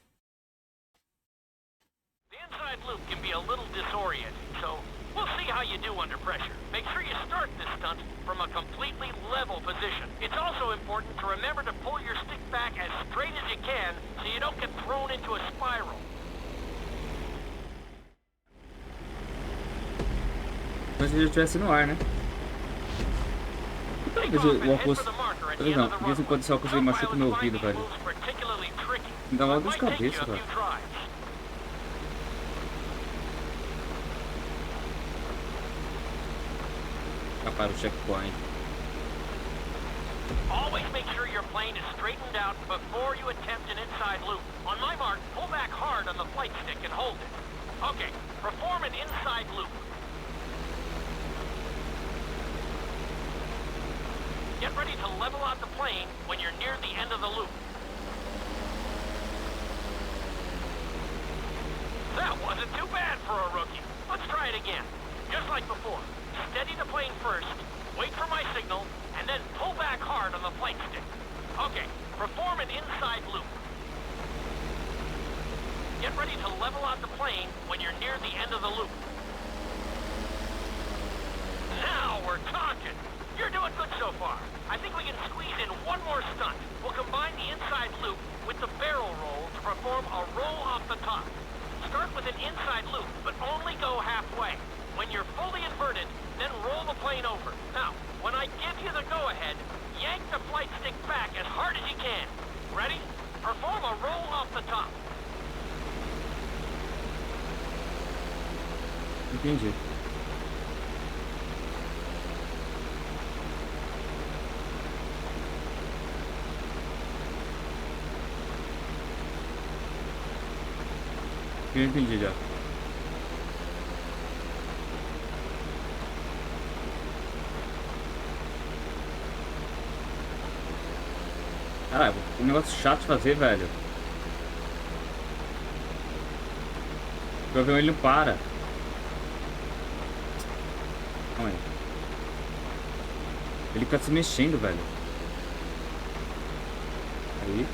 The inside loop can be a little disorienting, so we'll see how you do under pressure. Make sure you start this stunt from a completely level position. It's also important to remember to pull your stick back as straight as you can so you don't get thrown into a spiral.
Como se ele estivesse no ar, né? Veja o óculos. Não, de vez em quando esse óculos aí machuca o meu ouvido, velho. Me dá uma dor de cabeça, velho. Para o checkpoint.
Always make sure your plane is straightened out before you attempt an inside loop. On my mark, pull back hard on the flight stick and hold it. Okay, perform an inside loop. Get ready to level out the plane when you're near the end of the loop. That wasn't too bad for a rookie. Let's try it again. Just like before. Steady the plane first, wait for my signal, and then pull back hard on the flight stick. Okay, perform an inside loop. Get ready to level out the plane when you're near the end of the loop. Now we're talking. You're doing good so far. I think we can squeeze in one more stunt. We'll combine the inside loop with the barrel roll to perform a roll off the top. Start with an inside loop, but only go halfway. When you're fully inverted, then roll the plane over. Now, when I give you the go-ahead, yank the flight stick back as hard as you can. Ready? Perform a roll off the top.
Entendi. Eu entendi já. Caralho, um negócio chato de fazer, velho. O avião ele não para. Calma aí. Ele fica se mexendo, velho. Aí.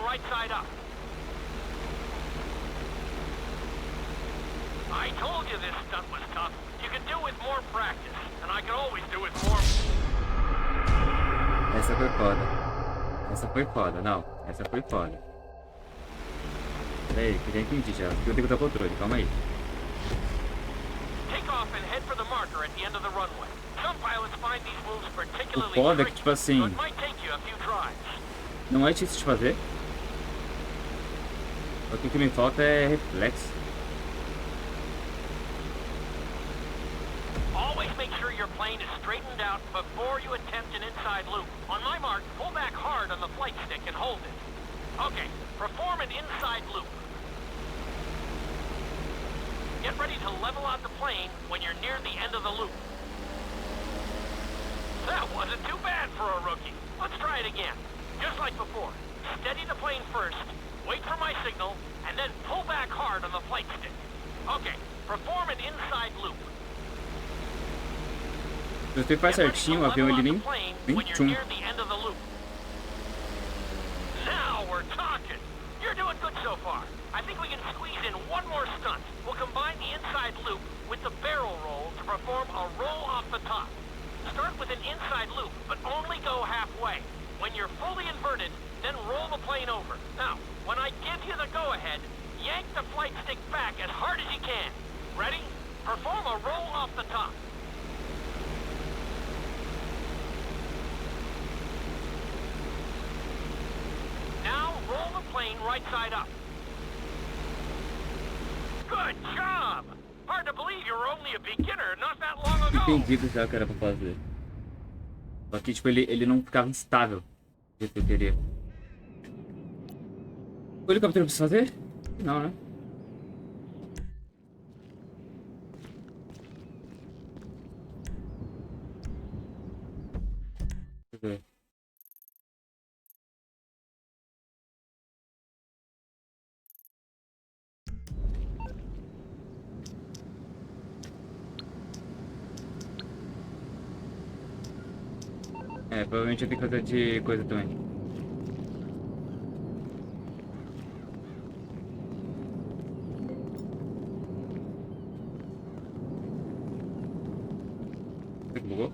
Right side up. I told you this stunt was tough. You can do with more practice, and I can always do with more.
Essa foi foda. Essa foi foda, não. Essa foi foda. Peraí, que já entendi já. Eu tenho que botar o controle, calma aí.
Take off and head for the marker at the end of the runway. Some pilots find these moves
O
particularly
foda é que,
tricky,
tipo assim,
so it might take you a few tries.
não é difícil de fazer. O que me falta é reflexo.
Always make sure your plane is straightened out before you attempt an inside loop. On my mark, pull back hard on the flight stick and hold it. Okay, perform an inside loop. Get ready to level out the plane when you're near the end of the loop. That wasn't too bad for a rookie. Let's try it again. Just like before. Steady the plane first. Wait for my signal, and then pull back hard on the flight stick. Okay, perform an inside loop.
Se você faz certinho, o avião ele nem tchum.
Now we're talking. You're doing good so far. I think we can squeeze in one more stunt. We'll combine the inside loop with the barrel roll to perform a roll off the top. Start with an inside loop, but only go halfway. When you're fully inverted, then roll the plane over. Now, when I give you the go-ahead, yank the flight stick back as hard as you can. Ready? Perform a roll off the top. Now, roll the plane right side up. Good job! Hard to believe you were only a beginner not that long ago.
Entendi já o que era pra fazer. Só que, tipo, ele não ficava instável do jeito que eu queria. O helicóptero precisa fazer? Não, né? Deixa eu ver. É, provavelmente eu tenho que fazer de coisa também. Será que bugou?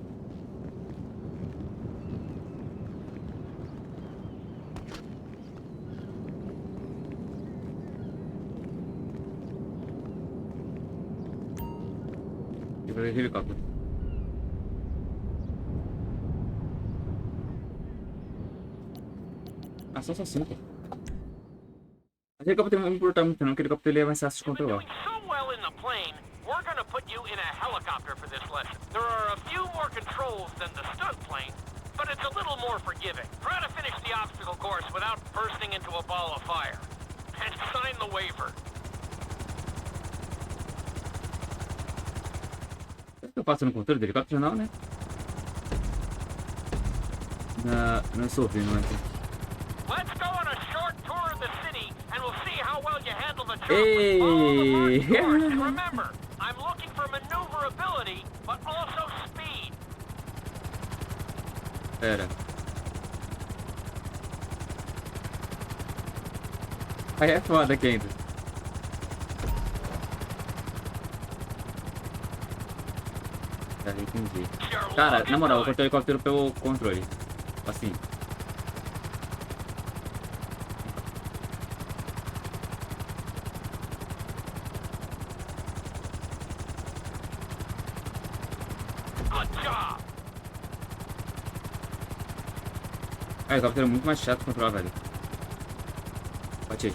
Tem que fazer de helicóptero. Ah, só 5. O helicóptero não vai importar muito não, porque o helicóptero ele é mais fácil de controlar.
So well in the plane, we're gonna put you in a helicopter for this lesson. There are a few more controls than the stunt plane, but it's a little more forgiving. Try to finish the obstacle course without bursting into a ball of fire. And sign the waiver.
Será que eu passo no controle do helicóptero? Não, né? Não é só ouvindo, né?
Let's go on a short tour of the city, and we'll see how well you handle the jump
Hey!
with all the parts course. And remember, I'm looking for maneuverability, but also speed.
Pera. Aí é foda aqui ainda. Tá, entendi. Cara, na moral, eu cortei o helicóptero pelo controle. Assim. Ah, o helicóptero é muito mais chato de controlar, velho. Bate aí.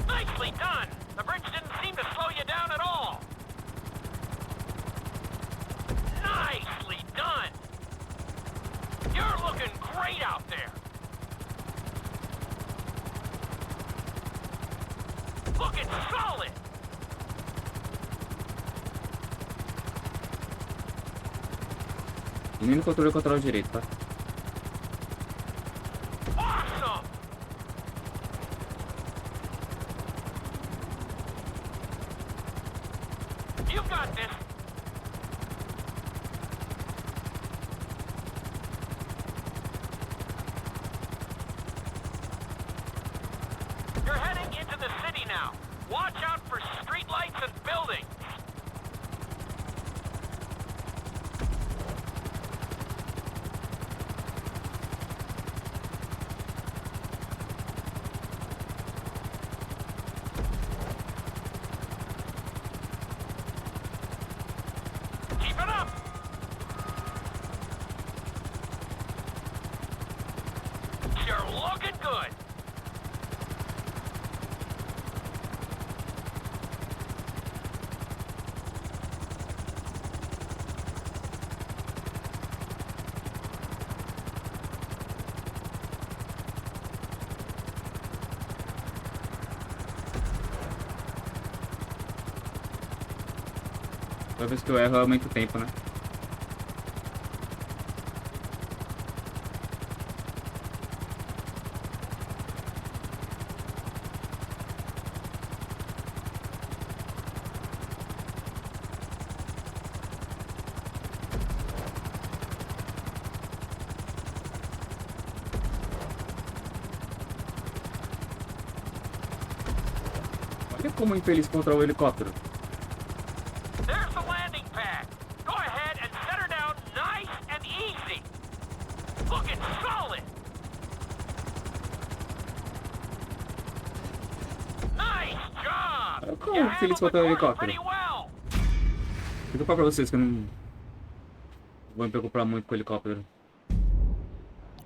Nicely done. The bridge didn't seem to slow you down at all. Nicely done. You're looking great out there. Looking solid.
E nem no controle eu controlo direito, tá?
Awesome. You've got this. You're heading into the city now. Watch out for streetlights and buildings. Keep it up. You're looking good.
Toda vez que eu erro, eu aumento o tempo, né? Olha como o infeliz controla o helicóptero.
There's the landing pad. Go ahead and set her down nice and easy. Looking solid. Nice job.
Olha como o infeliz controla o helicóptero. Vou falar pra vocês que eu não vou me preocupar muito com o helicóptero.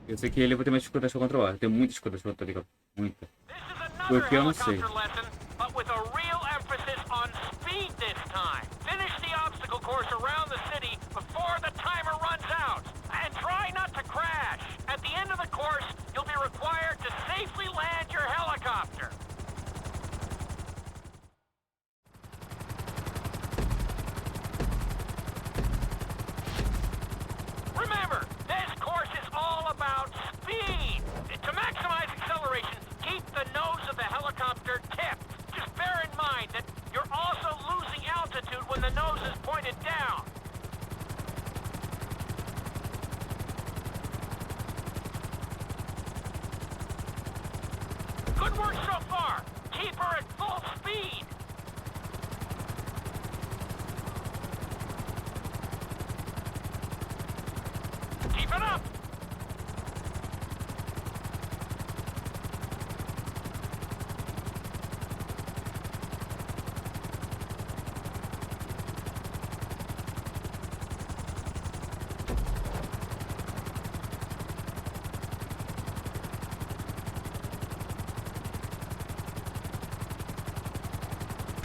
Eu sei que ele vai ter mais dificuldade pra controlar. Eu tenho muita dificuldade pra controlar o helicóptero. Muita. Porque eu não sei.
But with a real emphasis on speed this time. Finish the obstacle course around the city before the timer runs out. And try not to crash. At the end of the course, you'll be required to safely land your helicopter. Remember, this course is all about speed. To maximize acceleration, keep the nose of the helicopter tipped. Just bear in mind that you're also Good work so far. Keep her at full speed. Keep it up.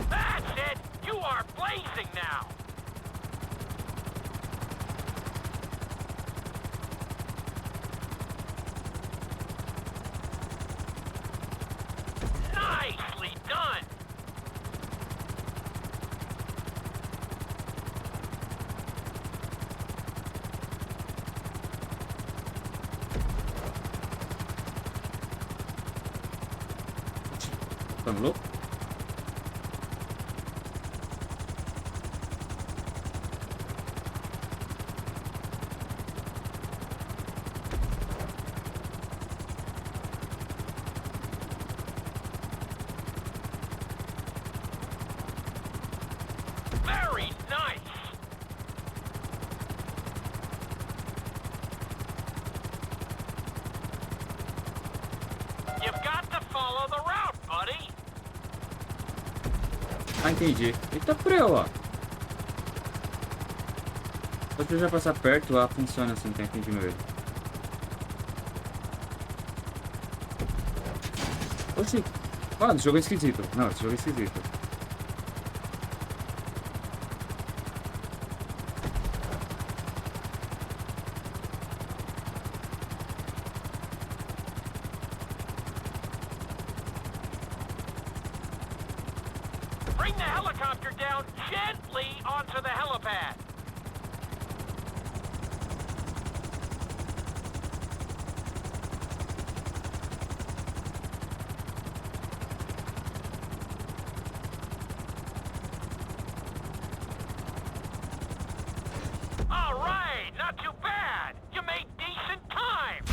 That's it! You are blazing now! Nicely done!
Tamo louco?
Very nice! You've got to follow the route, buddy!
Ah, entendi. Eita preu, ó. Se eu já passar perto, lá funciona assim, tá? Entendi meu erro. Oxi. Mano, esse jogo é esquisito. Não, esse jogo é esquisito.
Bring the helicopter down gently onto the helipad. All right, not too bad. You made decent time.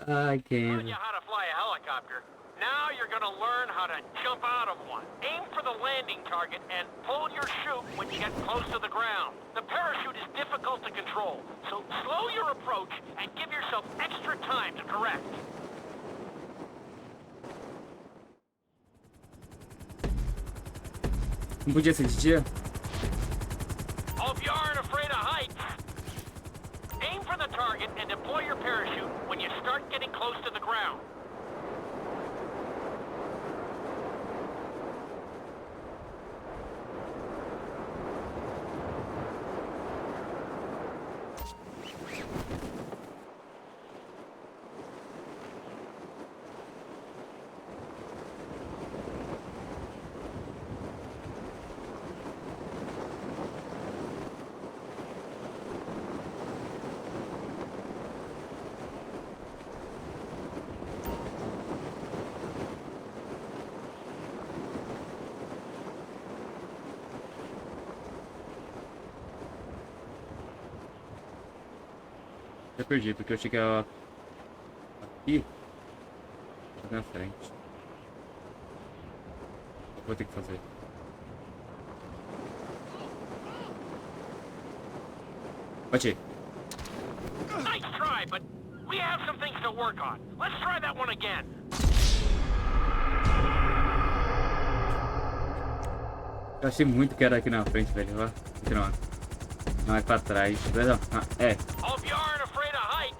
Ai,
Taught
Ken.
you how to fly a helicopter. Now you're gonna learn how to jump out of one. Aim for the landing target and pull your chute when you get close to the ground. The parachute is difficult to control, so slow your approach and give yourself extra time to correct.
Não podia ser de dia?
Hope you aren't afraid of heights. Aim for the target and deploy your parachute when you start getting close to the ground.
Já perdi, porque eu achei que era aqui na frente. Vou ter que fazer. Bati.
Nice try, but we have some things to work on. Let's try that one again.
Eu achei muito que era aqui na frente, velho. Ó, aqui não. Não, é pra trás. Não, é.
Hope you aren't afraid of heights.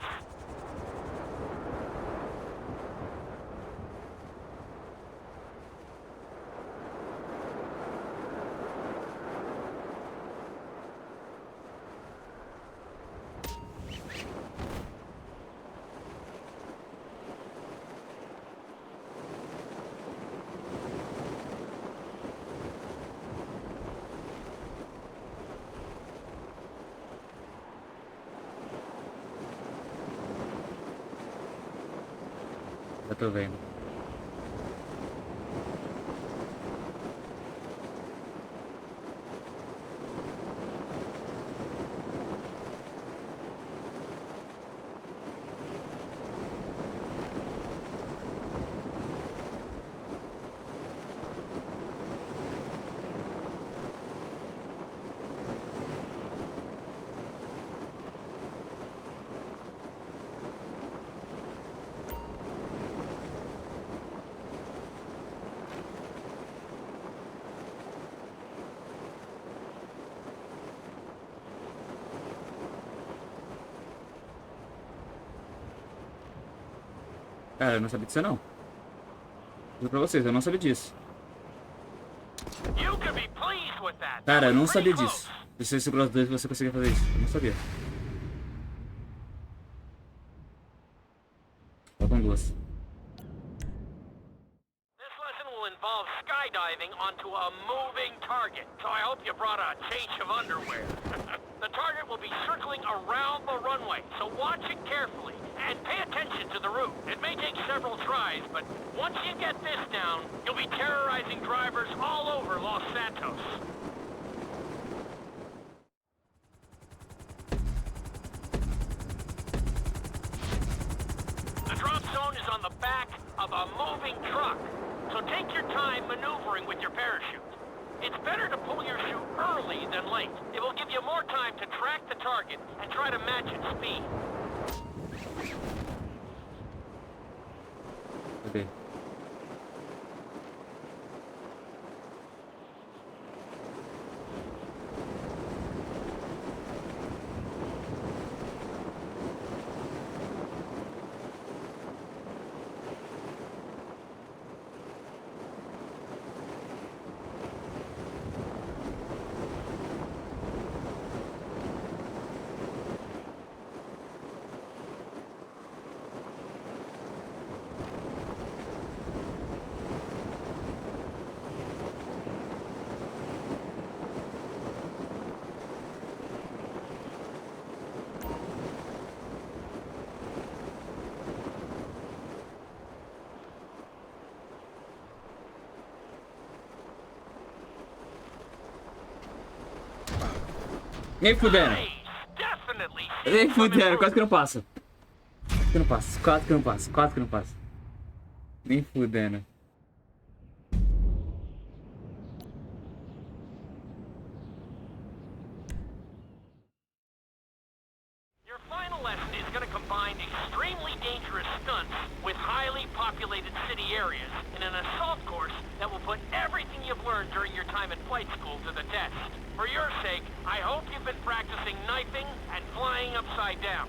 Já tô vendo. Cara, eu não sabia disso não. Vou pra vocês, eu não sabia disso.
You can be pleased with that.
Cara, eu não sabia disso. Se você segurou os dois, você conseguia fazer isso. Eu não sabia. Faltam duas.
This lesson will involve skydiving onto a moving target, so I hope you brought a change of underwear. The target will be circling around the runway, so watch it carefully and pay attention to the route. It may take several tries, but once you get this down, you'll be terrorizing drivers all over Los Santos. The drop zone is on the back of a moving truck, so take your time maneuvering with your parachute. It's better to pull your chute early than late. It will give you more time to track the target and try to match its speed.
Okay. Nem fudendo. Nem fudendo, quase que não passa. Quase que não passa, quase que não passa, quase que não passa. Nem fudendo.
Your final lesson is going to combine extremely dangerous stunts with highly populated city areas in an assault course that will put everything you've learned during your time at flight school to the test. For your sake, I hope you've been practicing knifing and flying upside down.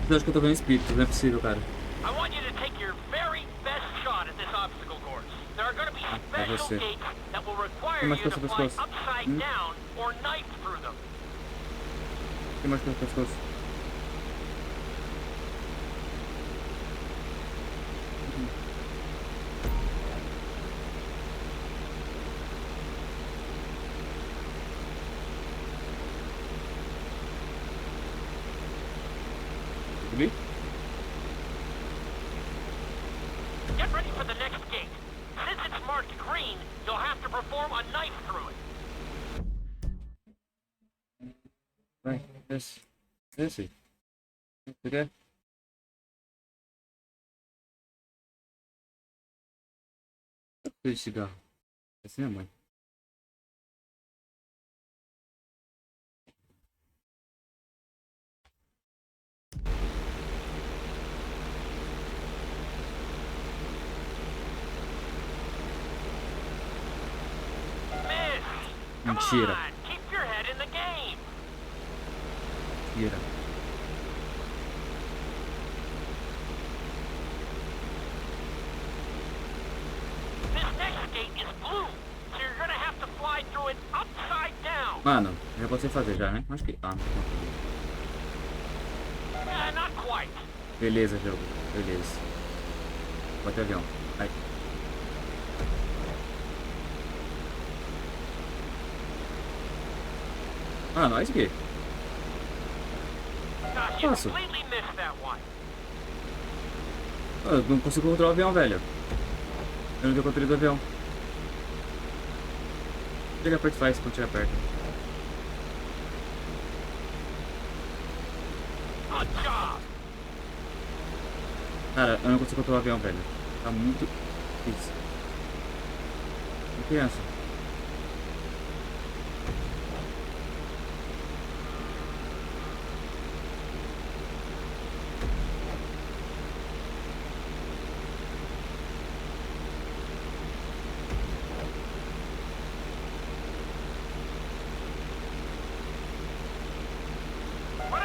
Eu acho que eu tô vendo espíritos, não é possível, cara.
I want you to take your very best shot at this obstacle course. There are going to be special gates that will require you to fly upside down or knife through them.
Tem mais coisa pescoço.
Get ready for the next gate. Since it's marked green, you'll have to perform a knife through it.
Vai, desce. Desce. Você quer? De cigarro. Essa é minha mãe. Mentira.
Keep your head in the game.
Mentira.
This next gate is blue, so you're gonna have to fly through it upside down.
Mano, já consegui fazer já, né? Acho que... Ah, não.
Not quite.
Beleza, jogo. Beleza. Bota o avião. Vai. Ah, nós que? Posso? Eu não consigo controlar o avião, velho. Eu não tenho controle do avião. Chega perto, faz quando chegar perto. Cara, eu não consigo controlar o avião, velho. Tá muito difícil. Criança.
Put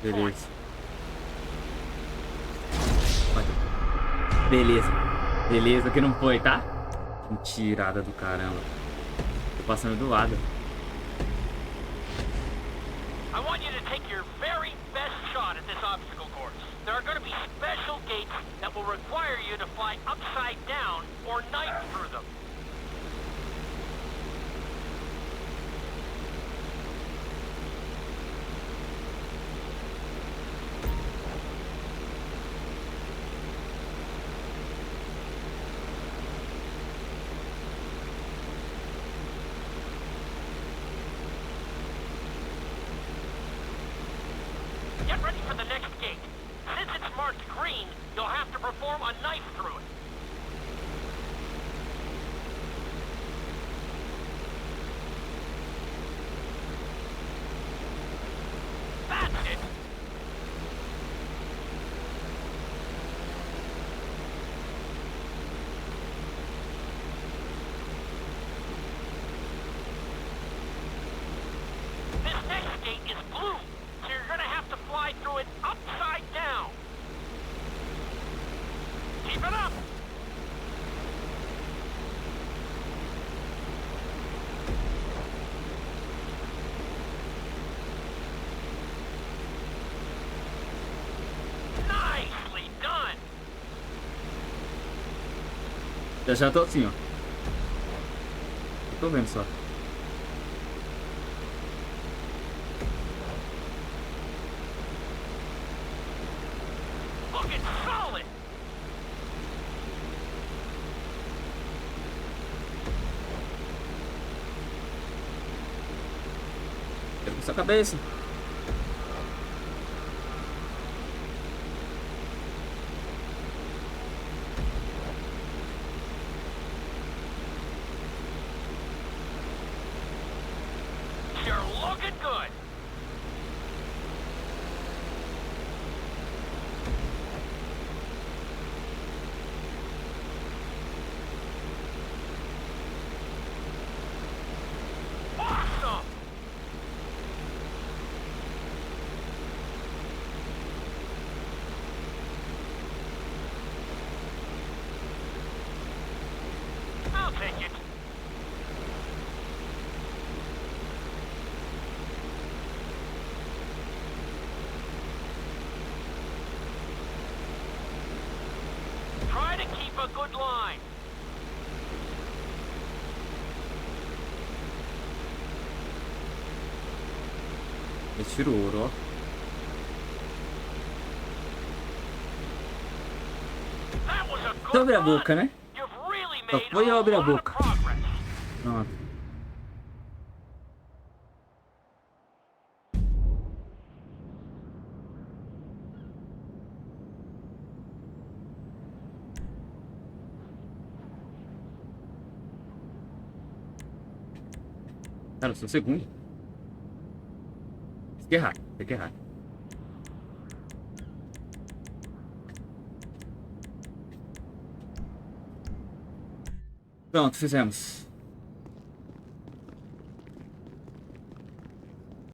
Beleza. Beleza. Beleza que não foi, tá? Mentirada do caramba. Tô passando do lado.
I want you to take your very best shot at this obstacle course. There are going to be special gates that will require you to fly upside down or knife through them. Get ready for the next gate. Since it's marked green, you'll have to perform a knife through it. That's it. This next gate is blue, so you're gonna have to fly through it upside down. Keep it up! Nicely done!
Já tô assim, ó. Eu tô vendo só.
Looking solid!
Quero com sua cabeça.
You're looking good! Awesome! I'll take it. Try to keep a good line.
Esse tiro ouro, ó.
That was a
Só
good
abrir a
run.
boca, né?
You've really
Só
made
foi eu
a
abrir a
lot of
boca.
progress.
Pronto. Cara, eu sou o segundo. Tem que errar, tem que errar. Pronto, fizemos.